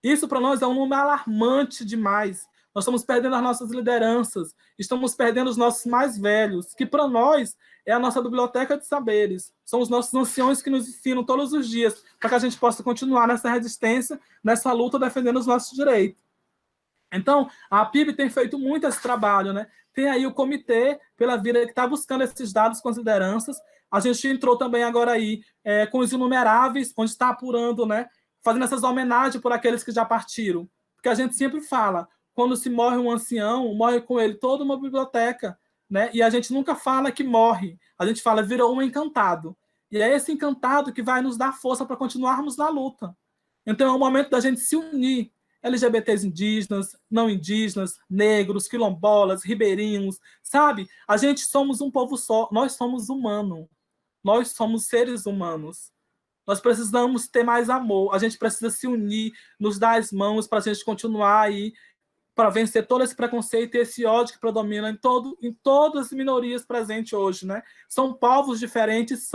Isso para nós é um número alarmante demais. Nós estamos perdendo as nossas lideranças, estamos perdendo os nossos mais velhos, que para nós é a nossa biblioteca de saberes. São os nossos anciões que nos ensinam todos os dias para que a gente possa continuar nessa resistência, nessa luta, defendendo os nossos direitos. Então, a PIB tem feito muito esse trabalho, né? Tem aí o comitê pela vida que está buscando esses dados com as lideranças. A gente entrou também agora aí com os inumeráveis, onde está apurando, né? Fazendo essas homenagens por aqueles que já partiram. Porque a gente sempre fala, quando se morre um ancião, morre com ele toda uma biblioteca, né? E a gente nunca fala que morre. A gente fala, virou um encantado. E é esse encantado que vai nos dar força para continuarmos na luta. Então, é o momento da gente se unir, LGBTs indígenas, não indígenas, negros, quilombolas, ribeirinhos, sabe? A gente somos um povo só, nós somos humanos, nós somos seres humanos. Nós precisamos ter mais amor, a gente precisa se unir, nos dar as mãos para a gente continuar aí, para vencer todo esse preconceito e esse ódio que predomina em todas as minorias presentes hoje, né? São povos diferentes,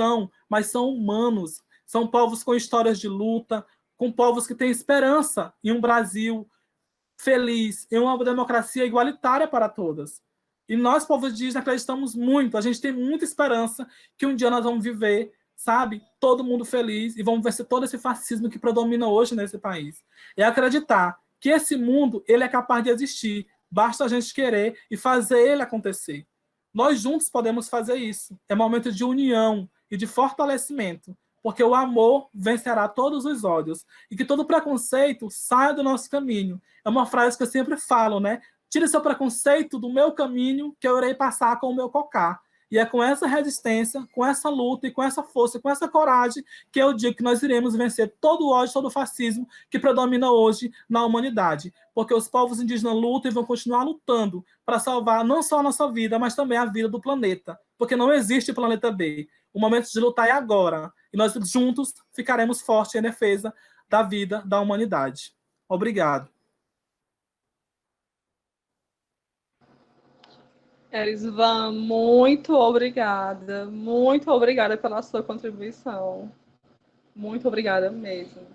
mas são humanos, são povos com histórias de luta, com povos que têm esperança em um Brasil feliz, em uma democracia igualitária para todas. E nós, povos indígenas, acreditamos muito, a gente tem muita esperança que um dia nós vamos viver, sabe, todo mundo feliz e vamos vencer todo esse fascismo que predomina hoje nesse país. É acreditar que esse mundo ele é capaz de existir, basta a gente querer e fazer ele acontecer. Nós juntos podemos fazer isso. É momento de união e de fortalecimento, porque o amor vencerá todos os ódios e que todo preconceito saia do nosso caminho. É uma frase que eu sempre falo, né? Tire seu preconceito do meu caminho, que eu irei passar com o meu cocar. E é com essa resistência, com essa luta e com essa força, com essa coragem, que eu digo que nós iremos vencer todo o ódio, todo o fascismo que predomina hoje na humanidade. Porque os povos indígenas lutam e vão continuar lutando para salvar não só a nossa vida, mas também a vida do planeta. Porque não existe planeta B. O momento de lutar é agora. E nós juntos ficaremos fortes em defesa da vida da humanidade. Obrigado. Erisvan, muito obrigada pela sua contribuição. Muito obrigada mesmo.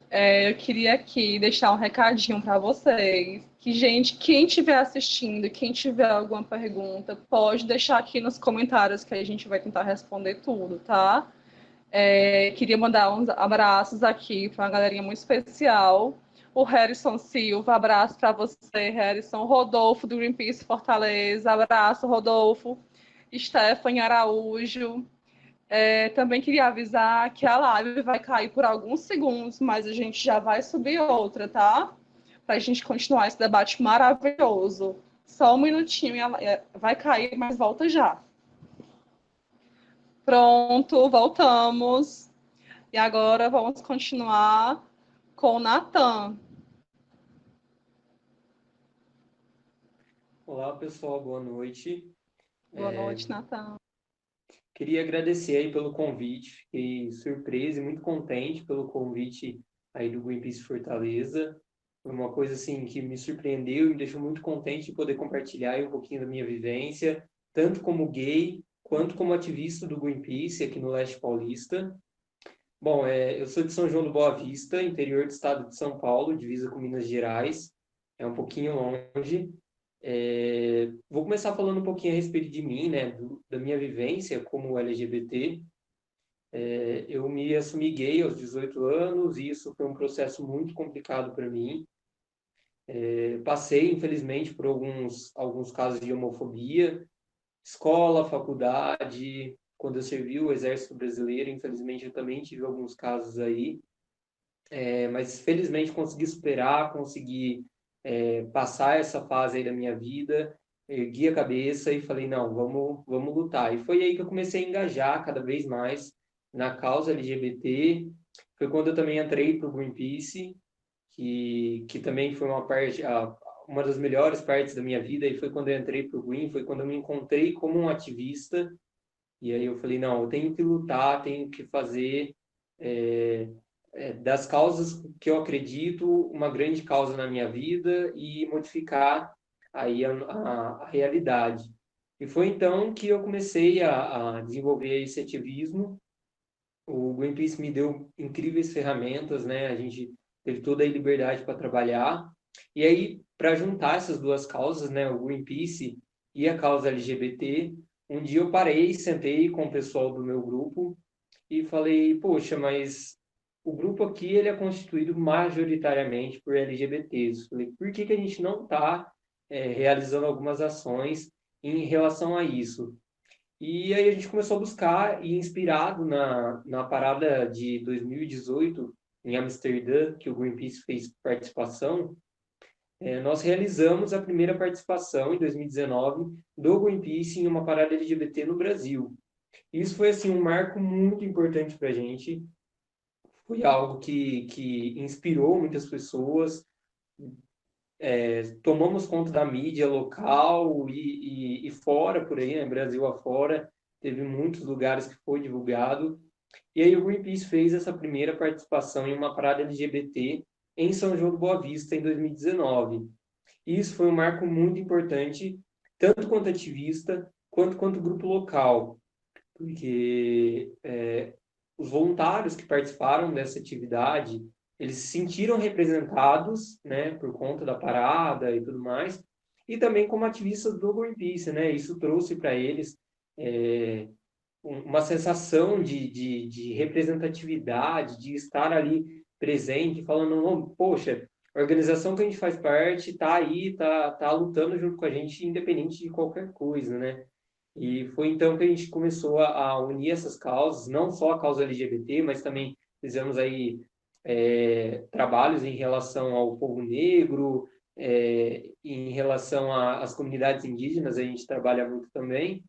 Eu queria aqui deixar um recadinho para vocês. Que, gente, quem estiver assistindo, quem tiver alguma pergunta, pode deixar aqui nos comentários que a gente vai tentar responder tudo, tá? Queria mandar uns abraços aqui para uma galerinha muito especial. O Harrison Silva, abraço para você, Harrison. Rodolfo, do Greenpeace Fortaleza, abraço, Rodolfo. Stephanie Araújo. Também queria avisar que a live vai cair por alguns segundos, mas a gente já vai subir outra, tá? Para a gente continuar esse debate maravilhoso. Só um minutinho, vai cair, mas volta já. Pronto, voltamos. E agora vamos continuar com o Natan. Olá, pessoal, boa noite. Boa noite, Natan. Queria agradecer aí pelo convite, fiquei surpreso e muito contente pelo convite aí do Greenpeace Fortaleza. Foi uma coisa assim que me surpreendeu e me deixou muito contente de poder compartilhar aí um pouquinho da minha vivência, tanto como gay, quanto como ativista do Greenpeace aqui no Leste Paulista. Bom, eu sou de São João do Boa Vista, interior do estado de São Paulo, divisa com Minas Gerais, é um pouquinho longe. Vou começar falando um pouquinho a respeito de mim, né, da minha vivência como LGBT. Eu me assumi gay aos 18 anos e isso foi um processo muito complicado para mim. Passei, infelizmente, por alguns casos de homofobia, escola, faculdade, quando eu servi o Exército Brasileiro. Infelizmente, eu também tive alguns casos aí, mas felizmente consegui superar, consegui passar essa fase aí da minha vida, ergui a cabeça e falei, não, vamos lutar. E foi aí que eu comecei a engajar cada vez mais na causa LGBT. Foi quando eu também entrei para o Greenpeace, que também foi uma das melhores partes da minha vida, e foi quando eu entrei para o Green, foi quando eu me encontrei como um ativista, e aí eu falei, não, eu tenho que lutar, tenho que fazer das causas que eu acredito uma grande causa na minha vida e modificar aí a realidade. E foi então que eu comecei a desenvolver esse ativismo. O Greenpeace me deu incríveis ferramentas, né? A gente teve toda a liberdade para trabalhar. E aí, para juntar essas duas causas, né, o Greenpeace e a causa LGBT, um dia eu parei, sentei com o pessoal do meu grupo e falei, poxa, mas o grupo aqui ele é constituído majoritariamente por LGBTs. Falei, por que a gente não está realizando algumas ações em relação a isso? E aí a gente começou a buscar, e inspirado na parada de 2018, em Amsterdã, que o Greenpeace fez participação, nós realizamos a primeira participação, em 2019, do Greenpeace em uma parada LGBT no Brasil. Isso foi assim um marco muito importante para a gente, foi algo que inspirou muitas pessoas, tomamos conta da mídia local e fora, por aí, né, Brasil afora, teve muitos lugares que foi divulgado. E aí o Greenpeace fez essa primeira participação em uma parada LGBT em São João do Boa Vista, em 2019. E isso foi um marco muito importante, tanto quanto ativista, quanto grupo local, porque os voluntários que participaram dessa atividade, eles se sentiram representados, né, por conta da parada e tudo mais, e também como ativistas do Greenpeace, né, isso trouxe para eles uma sensação de representatividade, de estar ali presente, falando, oh, poxa, a organização que a gente faz parte está aí, tá lutando junto com a gente, independente de qualquer coisa, né? E foi então que a gente começou a unir essas causas, não só a causa LGBT, mas também fizemos aí trabalhos em relação ao povo negro, em relação às comunidades indígenas, a gente trabalha muito também.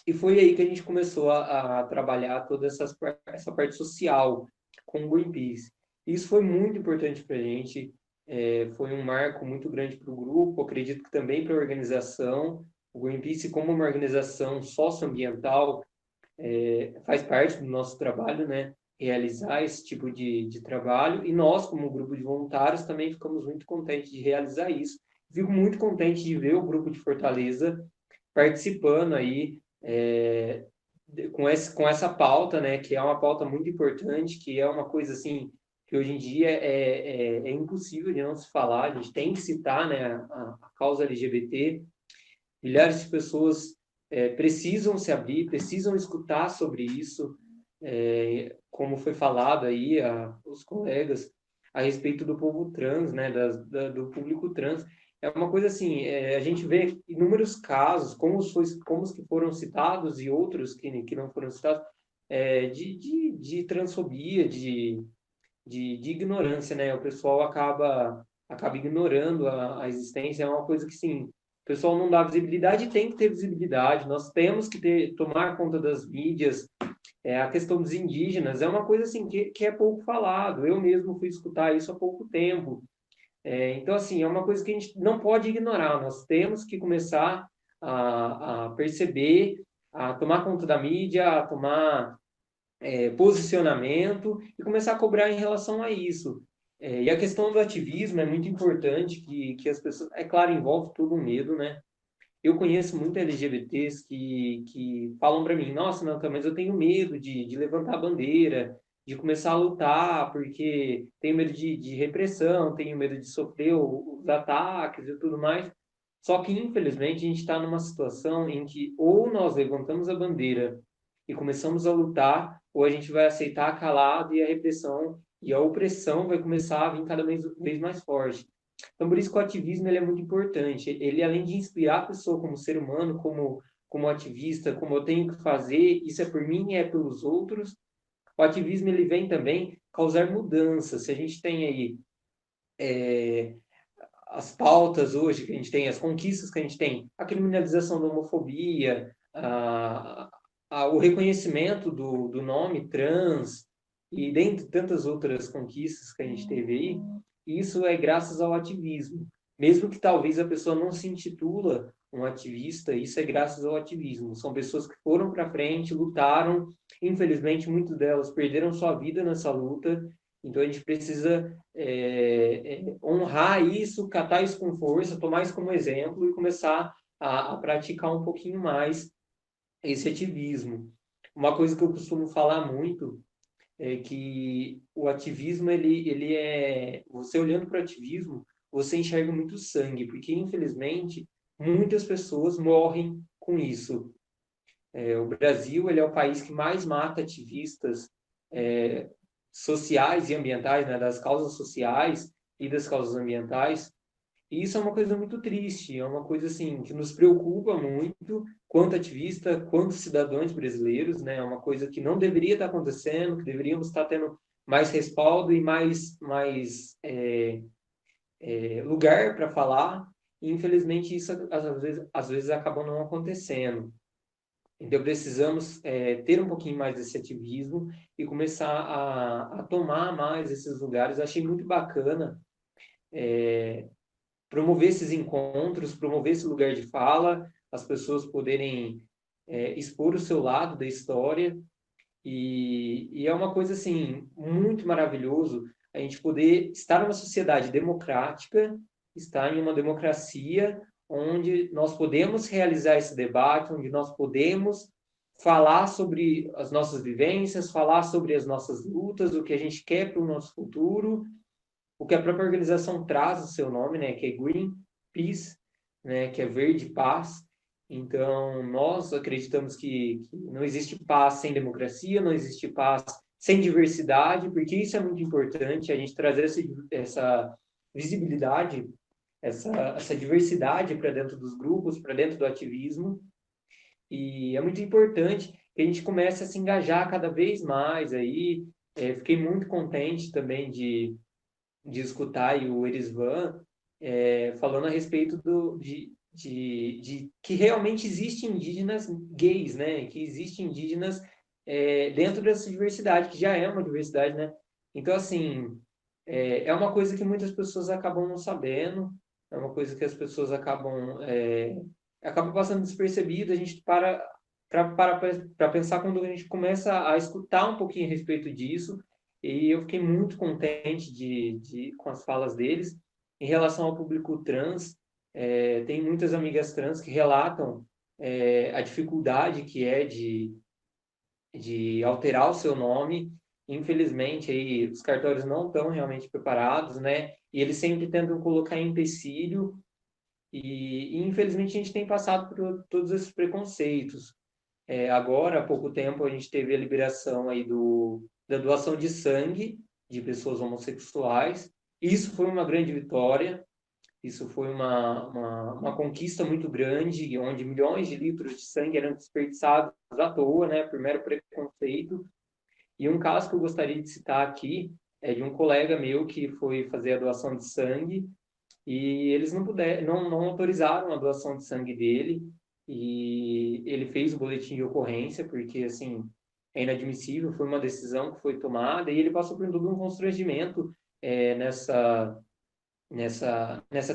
E foi aí que a gente começou a trabalhar toda essa parte social com o Greenpeace. Isso foi muito importante para a gente, foi um marco muito grande para o grupo, acredito que também para a organização. O Greenpeace, como uma organização socioambiental, faz parte do nosso trabalho, né? Realizar esse tipo de trabalho. E nós, como grupo de voluntários, também ficamos muito contentes de realizar isso. Fico muito contente de ver o grupo de Fortaleza participando aí com essa pauta, né? Que é uma pauta muito importante, que é uma coisa assim que hoje em dia é impossível de não se falar. A gente tem que citar, né? A causa LGBT. Milhares de pessoas precisam se abrir, precisam escutar sobre isso, como foi falado aí os colegas a respeito do povo trans, né, do público trans. É uma coisa assim, a gente vê inúmeros casos, como os que foram citados e outros que não foram citados, de transfobia, de ignorância, né? O pessoal acaba ignorando a existência. É uma coisa que, sim, o pessoal não dá visibilidade e tem que ter visibilidade. Nós temos que tomar conta das mídias. A questão dos indígenas é uma coisa assim que é pouco falado. Eu mesmo fui escutar isso há pouco tempo. Então, assim, é uma coisa que a gente não pode ignorar. Nós temos que começar a perceber, a tomar conta da mídia, a tomar posicionamento e começar a cobrar em relação a isso. E a questão do ativismo é muito importante, que as pessoas, é claro, envolve todo o medo, né? Eu conheço muitos LGBTs que falam para mim, nossa, Natan, mas eu tenho medo de levantar a bandeira, de começar a lutar, porque tenho medo de repressão, tenho medo de sofrer os ataques e tudo mais. Só que, infelizmente, a gente está numa situação em que ou nós levantamos a bandeira e começamos a lutar, ou a gente vai aceitar calado e a repressão e a opressão vai começar a vir cada vez mais forte. Então, por isso que o ativismo ele é muito importante. Ele, além de inspirar a pessoa como ser humano, como ativista, como eu tenho que fazer, isso é por mim e é pelos outros. O ativismo ele vem também causar mudanças. Se a gente tem aí as pautas hoje que a gente tem, as conquistas que a gente tem, a criminalização da homofobia, o reconhecimento do nome trans, e dentre tantas outras conquistas que a gente teve aí, isso é graças ao ativismo. Mesmo que talvez a pessoa não se intitula um ativista, isso é graças ao ativismo. São pessoas que foram para frente, lutaram, infelizmente muitas delas perderam sua vida nessa luta, então a gente precisa honrar isso, catar isso com força, tomar isso como exemplo e começar a praticar um pouquinho mais esse ativismo. Uma coisa que eu costumo falar muito é que o ativismo, ele é... Você olhando para o ativismo, você enxerga muito sangue, porque, infelizmente, muitas pessoas morrem com isso. O Brasil, ele é o país que mais mata ativistas sociais e ambientais, né, das causas sociais e das causas ambientais. E isso é uma coisa muito triste, é uma coisa assim que nos preocupa muito, quanto ativista, quanto cidadãos brasileiros, né? É uma coisa que não deveria estar acontecendo, que deveríamos estar tendo mais respaldo e mais lugar para falar. E, infelizmente, isso às vezes acaba não acontecendo. Então, precisamos ter um pouquinho mais desse ativismo e começar a tomar mais esses lugares. Eu achei muito bacana promover esses encontros, promover esse lugar de fala, as pessoas poderem expor o seu lado da história. E é uma coisa, assim, muito maravilhoso a gente poder estar numa sociedade democrática, estar em uma democracia onde nós podemos realizar esse debate, onde nós podemos falar sobre as nossas vivências, falar sobre as nossas lutas, o que a gente quer para o nosso futuro, o que a própria organização traz o seu nome, né, que é Green Peace, né, que é verde paz. Então, nós acreditamos que não existe paz sem democracia, não existe paz sem diversidade, porque isso é muito importante, a gente trazer essa visibilidade, essa diversidade para dentro dos grupos, para dentro do ativismo. E é muito importante que a gente comece a se engajar cada vez mais aí. Fiquei muito contente também de escutar aí o Erisvan falando a respeito de que realmente existem indígenas gays, né? Que existem indígenas dentro dessa diversidade, que já é uma diversidade, né? Então, assim, é uma coisa que muitas pessoas acabam não sabendo, é uma coisa que as pessoas acabam passando despercebido, a gente para pensar quando a gente começa a escutar um pouquinho a respeito disso, e eu fiquei muito contente com as falas deles. Em relação ao público trans, tem muitas amigas trans que relatam a dificuldade que é de alterar o seu nome. Infelizmente, aí, os cartórios não estão realmente preparados, né? E eles sempre tentam colocar empecilho. E infelizmente, a gente tem passado por todos esses preconceitos. Agora, há pouco tempo, a gente teve a liberação aí da doação de sangue de pessoas homossexuais. Isso foi uma grande vitória, isso foi uma conquista muito grande, onde milhões de litros de sangue eram desperdiçados à toa, né, por mero preconceito. E um caso que eu gostaria de citar aqui é de um colega meu que foi fazer a doação de sangue e eles não autorizaram a doação de sangue dele, e ele fez o boletim de ocorrência, porque, assim, é inadmissível, foi uma decisão que foi tomada, e ele passou por todo um constrangimento nessa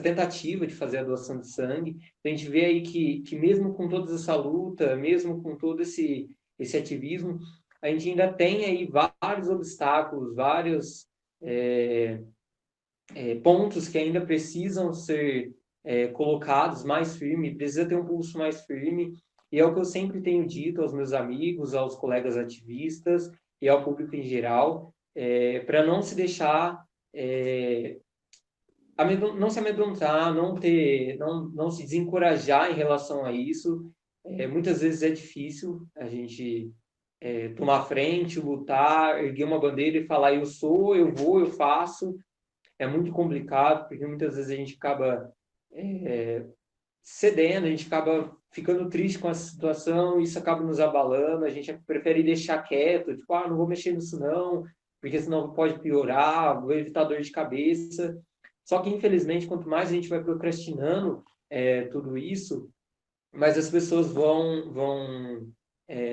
tentativa de fazer a doação de sangue. A gente vê aí que mesmo com toda essa luta, mesmo com todo esse ativismo, a gente ainda tem aí vários obstáculos, vários pontos que ainda precisam ser colocados mais firme, precisa ter um pulso mais firme, e é o que eu sempre tenho dito aos meus amigos, aos colegas ativistas e ao público em geral, para não se deixar, não se amedrontar, não se desencorajar em relação a isso. Muitas vezes é difícil a gente tomar frente, lutar, erguer uma bandeira e falar eu sou, eu vou, eu faço. É muito complicado, porque muitas vezes a gente acaba cedendo, a gente acaba ficando triste com a situação, isso acaba nos abalando, a gente prefere deixar quieto, tipo, não vou mexer nisso não, porque senão pode piorar, vou evitar dor de cabeça. Só que, infelizmente, quanto mais a gente vai procrastinando tudo isso, mais as pessoas vão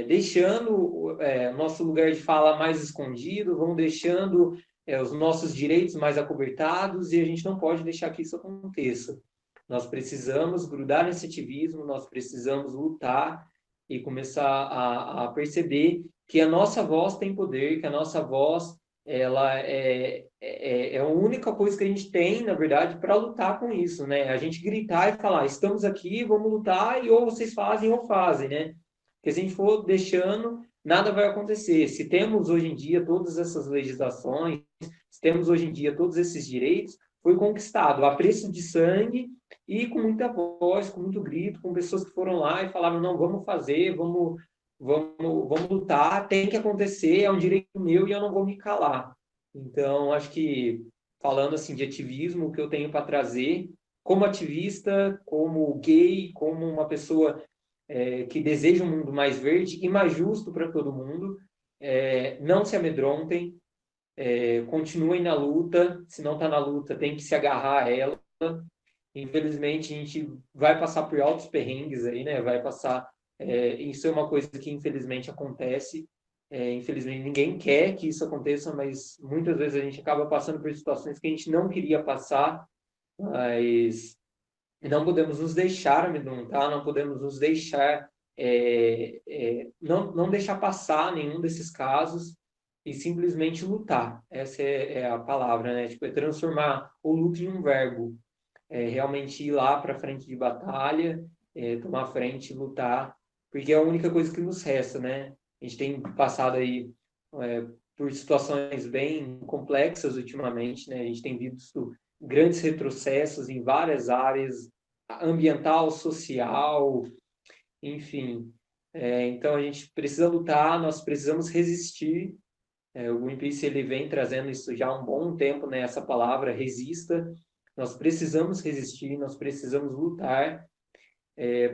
deixando o nosso lugar de fala mais escondido, vão deixando os nossos direitos mais acobertados, e a gente não pode deixar que isso aconteça. Nós precisamos grudar nesse ativismo, nós precisamos lutar e começar a perceber que a nossa voz tem poder, que a nossa voz ela é a única coisa que a gente tem, na verdade, para lutar com isso, né? A gente gritar e falar, estamos aqui, vamos lutar, e ou vocês fazem ou fazem, né? Porque se a gente for deixando, nada vai acontecer. Se temos hoje em dia todas essas legislações, se temos hoje em dia todos esses direitos, foi conquistado a preço de sangue e com muita voz, com muito grito, com pessoas que foram lá e falaram, não, vamos fazer, vamos lutar, tem que acontecer, é um direito meu e eu não vou me calar. Então, acho que, falando assim de ativismo, o que eu tenho para trazer, como ativista, como gay, como uma pessoa que deseja um mundo mais verde e mais justo para todo mundo, não se amedrontem, continuem na luta, se não está na luta, tem que se agarrar a ela. Infelizmente, a gente vai passar por altos perrengues aí, né? Vai passar. Isso é uma coisa que, infelizmente, acontece. Infelizmente, ninguém quer que isso aconteça, mas muitas vezes a gente acaba passando por situações que a gente não queria passar, mas não podemos nos deixar amedrontar, não podemos nos deixar. Não deixar passar nenhum desses casos e simplesmente lutar. Essa é a palavra, né? Tipo, é transformar o luto em um verbo. Realmente ir lá para frente de batalha, tomar frente, lutar, porque é a única coisa que nos resta, né? A gente tem passado aí por situações bem complexas ultimamente, né? A gente tem visto grandes retrocessos em várias áreas, ambiental, social, enfim. Então a gente precisa lutar, nós precisamos resistir. O Greenpeace ele vem trazendo isso já há um bom tempo, né? Essa palavra, resista. Nós precisamos resistir, nós precisamos lutar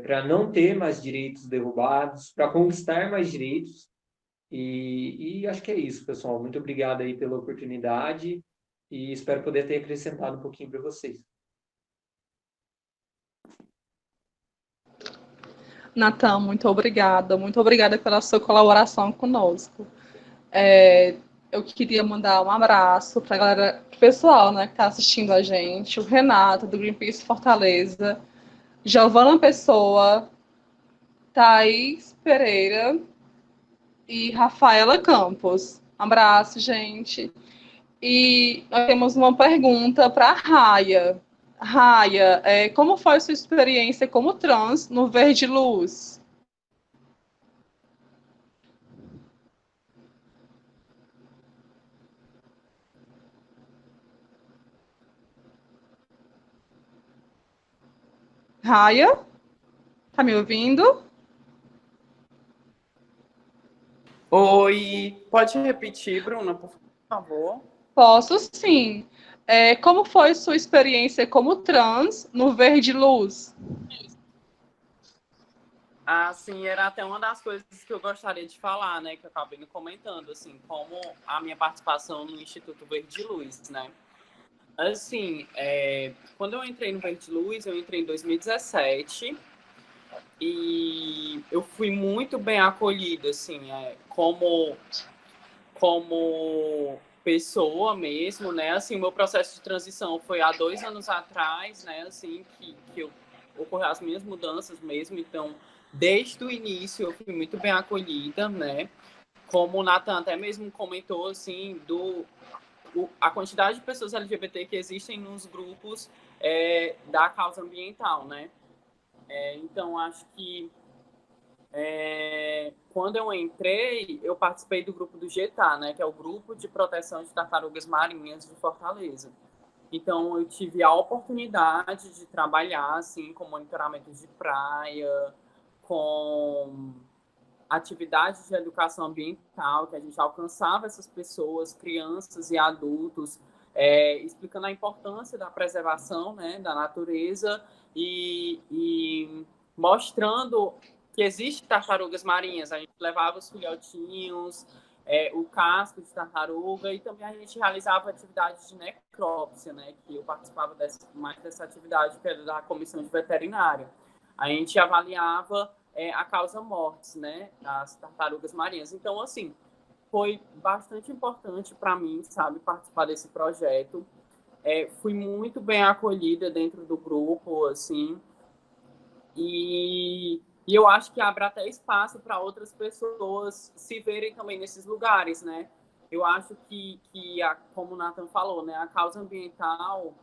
para não ter mais direitos derrubados, para conquistar mais direitos. E acho que é isso, pessoal. Muito obrigado aí pela oportunidade e espero poder ter acrescentado um pouquinho para vocês. Natan, muito obrigada pela sua colaboração conosco. Eu queria mandar um abraço para a galera, pro pessoal, né, que está assistindo a gente, o Renato, do Greenpeace Fortaleza, Giovana Pessoa, Thaís Pereira e Rafaela Campos. Um abraço, gente. E nós temos uma pergunta para a Raia. Raia, como foi a sua experiência como trans no Verde Luz? Raia, tá me ouvindo? Oi, pode repetir, Bruna, por favor? Posso sim. Como foi sua experiência como trans no Verde Luz? Assim, era até uma das coisas que eu gostaria de falar, né, que eu acabei me comentando, assim, como a minha participação no Instituto Verde Luz, né? Assim, quando eu entrei no Verde Luz, eu entrei em 2017 e eu fui muito bem acolhida, assim, como pessoa mesmo, né? Assim, o meu processo de transição foi há 2 anos atrás, né? Assim, que ocorreram as minhas mudanças mesmo. Então, desde o início, eu fui muito bem acolhida, né? Como o Nathan até mesmo comentou, assim, a quantidade de pessoas LGBT que existem nos grupos da causa ambiental, né? Então, acho que quando eu entrei, eu participei do grupo do GETA, né, que é o Grupo de Proteção de Tartarugas Marinhas de Fortaleza. Então, eu tive a oportunidade de trabalhar assim, com monitoramento de praia, com atividades de educação ambiental, que a gente alcançava essas pessoas, crianças e adultos, explicando a importância da preservação, né, da natureza e mostrando que existem tartarugas marinhas. A gente levava os filhotinhos, o casco de tartaruga, e também a gente realizava atividades de necrópsia, né? Que eu participava mais dessa atividade, que era da comissão de veterinária. A gente avaliava a causa mortis, né? Das tartarugas marinhas. Então, assim, foi bastante importante para mim, sabe, participar desse projeto. Fui muito bem acolhida dentro do grupo, assim, e eu acho que abre até espaço para outras pessoas se verem também nesses lugares, né? Eu acho que como o Nathan falou, né, a causa ambiental,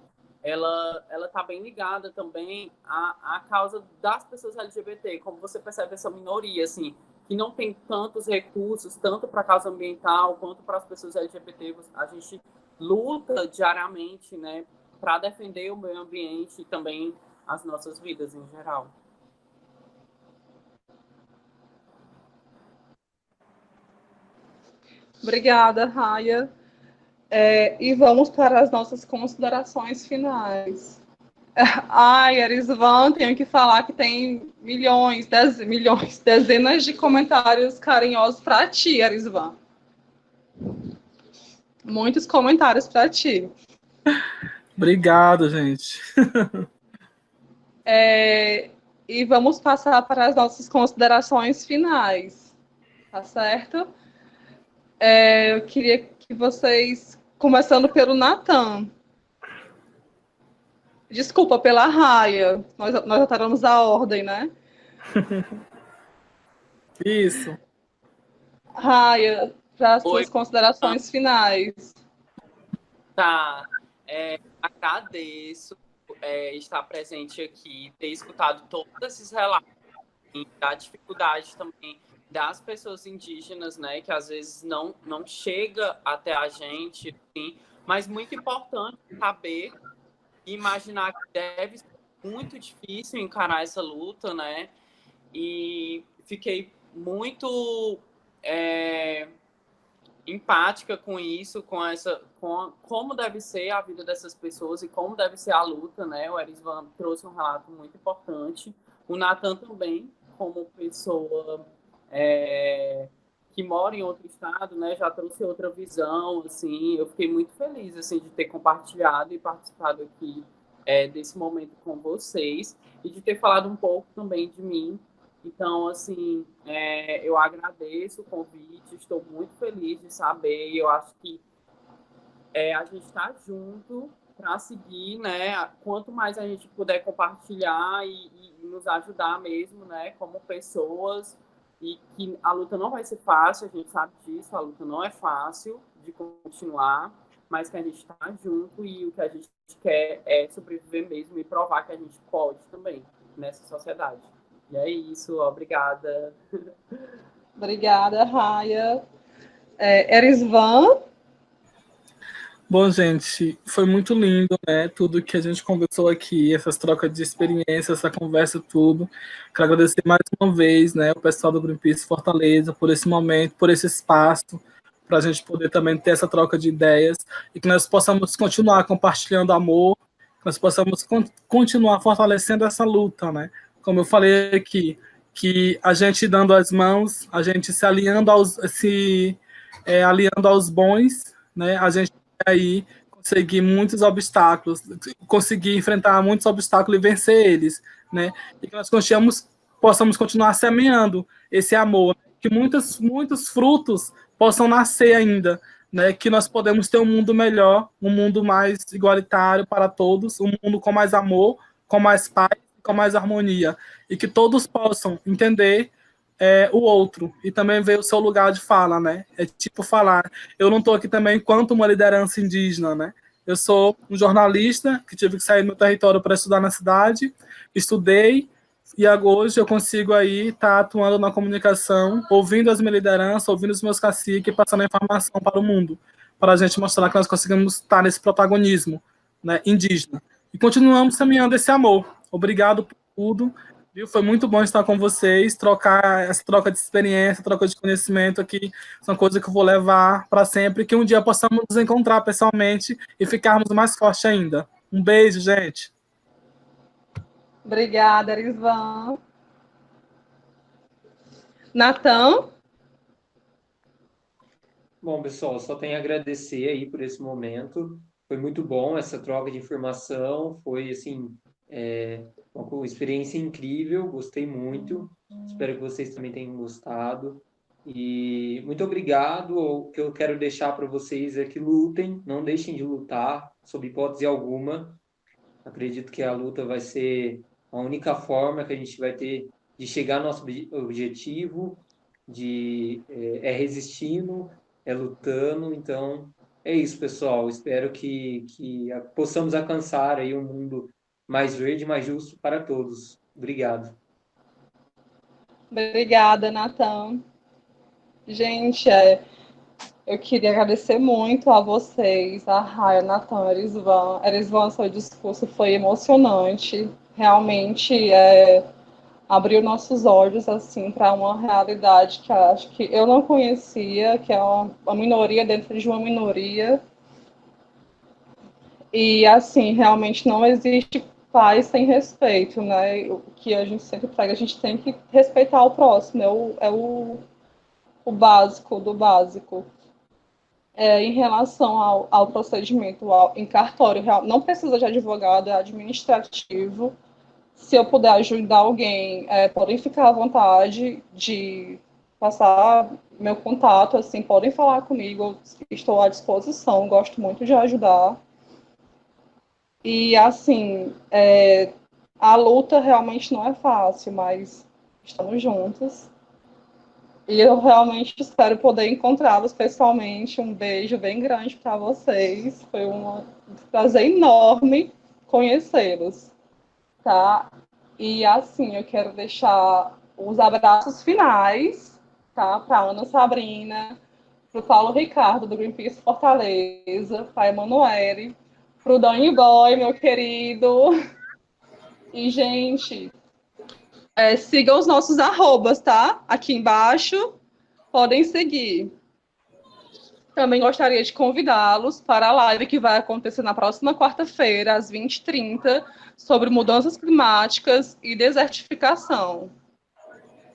ela está bem ligada também à causa das pessoas LGBT, como você percebe essa minoria, assim, que não tem tantos recursos, tanto para a causa ambiental quanto para as pessoas LGBT. A gente luta diariamente, né, para defender o meio ambiente e também as nossas vidas em geral. Obrigada, Raia. E vamos para as nossas considerações finais. Ai, Erisvan, tenho que falar que tem dezenas de comentários carinhosos para ti, Erisvan. Muitos comentários para ti. Obrigado, gente. E vamos passar para as nossas considerações finais, tá certo? Eu queria que vocês, começando pelo Nathan. Desculpa, pela Raia. Nós alteramos a ordem, né? Isso. Raia, para as suas considerações finais. Tá. Agradeço estar presente aqui, ter escutado todos esses relatos da dificuldade também das pessoas indígenas, né, que às vezes não chega até a gente, assim, mas muito importante saber e imaginar que deve ser muito difícil encarar essa luta, né, e fiquei muito empática com isso, com como deve ser a vida dessas pessoas e como deve ser a luta, né? O Erisvan trouxe um relato muito importante. O Nathan também, como pessoa que mora em outro estado, né? Já trouxe outra visão, assim. Eu fiquei muito feliz, assim, de ter compartilhado e participado aqui desse momento com vocês e de ter falado um pouco também de mim. Então, assim, eu agradeço o convite, estou muito feliz de saber, e eu acho que a gente está junto para seguir, né? Quanto mais a gente puder compartilhar e nos ajudar mesmo, né? Como pessoas, e que a luta não vai ser fácil, a gente sabe disso, a luta não é fácil de continuar, mas que a gente está junto e o que a gente quer é sobreviver mesmo e provar que a gente pode também nessa sociedade. E é isso, obrigada. Obrigada, Raia. Erisvan? Bom, gente, foi muito lindo, né? Tudo que a gente conversou aqui, essas trocas de experiência, essa conversa, tudo. Quero agradecer mais uma vez, né, o pessoal do Greenpeace Fortaleza por esse momento, por esse espaço, para a gente poder também ter essa troca de ideias e que nós possamos continuar compartilhando amor, que nós possamos continuar fortalecendo essa luta, né? Como eu falei aqui, que a gente dando as mãos, a gente se alinhando aliando aos bons, né? A gente vai aí conseguir muitos obstáculos, conseguir enfrentar muitos obstáculos e vencer eles, né? E que nós possamos continuar semeando esse amor, que muitos frutos possam nascer ainda, né? Que nós podemos ter um mundo melhor, um mundo mais igualitário para todos, um mundo com mais amor, com mais paz, com mais harmonia, e que todos possam entender o outro, e também ver o seu lugar de fala, né? É tipo falar, eu não estou aqui também enquanto uma liderança indígena, né? Eu sou um jornalista que tive que sair do meu território para estudar na cidade, estudei, e hoje eu consigo aí estar atuando na comunicação, ouvindo as minhas lideranças, ouvindo os meus caciques, passando a informação para o mundo, para a gente mostrar que nós conseguimos estar nesse protagonismo, né, indígena. E continuamos caminhando esse amor. Obrigado por tudo, viu? Foi muito bom estar com vocês, essa troca de experiência, troca de conhecimento aqui, são coisas que eu vou levar para sempre, que um dia possamos nos encontrar pessoalmente e ficarmos mais fortes ainda. Um beijo, gente. Obrigada, Erisvan. Natan? Bom, pessoal, só tenho a agradecer aí por esse momento. Foi muito bom essa troca de informação. Foi, assim, uma experiência incrível. Gostei muito. Espero que vocês também tenham gostado. E muito obrigado. O que eu quero deixar para vocês é que lutem, não deixem de lutar, sob hipótese alguma. Acredito que a luta vai ser a única forma que a gente vai ter de chegar ao nosso objetivo, resistindo, lutando. Então, é isso, pessoal. Espero que possamos alcançar aí um mundo mais verde, mais justo para todos. Obrigado. Obrigada, Natan. Gente, eu queria agradecer muito a vocês, a Raia, Natan, Erisvan. Erisvan, seu discurso foi emocionante. Realmente abriu nossos olhos assim para uma realidade que acho que eu não conhecia, que é uma minoria dentro de uma minoria. E assim, realmente não existe paz sem respeito, né? O que a gente sempre prega, a gente tem que respeitar o próximo, é o básico do básico. Em relação ao procedimento em cartório, não precisa de advogado, é administrativo. Se eu puder ajudar alguém, podem ficar à vontade de passar meu contato, assim, podem falar comigo, estou à disposição, gosto muito de ajudar. E, assim, a luta realmente não é fácil, mas estamos juntos. E eu realmente espero poder encontrá-los pessoalmente. Um beijo bem grande para vocês. Foi um prazer enorme conhecê-los, tá? E assim, eu quero deixar os abraços finais, tá? Para Ana Sabrina, para o Paulo Ricardo, do Greenpeace Fortaleza, para a Emanuele, para o Dani Boy, meu querido. E, gente, sigam os nossos arrobas, tá? Aqui embaixo. Podem seguir. Também gostaria de convidá-los para a live que vai acontecer na próxima quarta-feira, às 20h30, sobre mudanças climáticas e desertificação.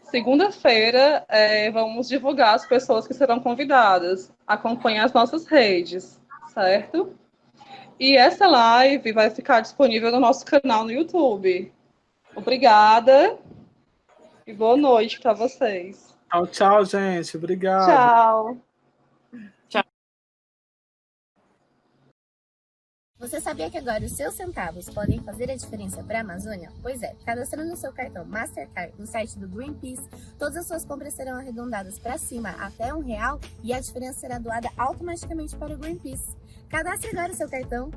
Segunda-feira, vamos divulgar as pessoas que serão convidadas. Acompanhe as nossas redes, certo? E essa live vai ficar disponível no nosso canal no YouTube. Obrigada e boa noite para vocês. Tchau, tchau, gente. Obrigado. Tchau. Você sabia que agora os seus centavos podem fazer a diferença para a Amazônia? Pois é, cadastrando o seu cartão Mastercard no site do Greenpeace, todas as suas compras serão arredondadas para cima até R$1 e a diferença será doada automaticamente para o Greenpeace. Cadastre agora o seu cartão.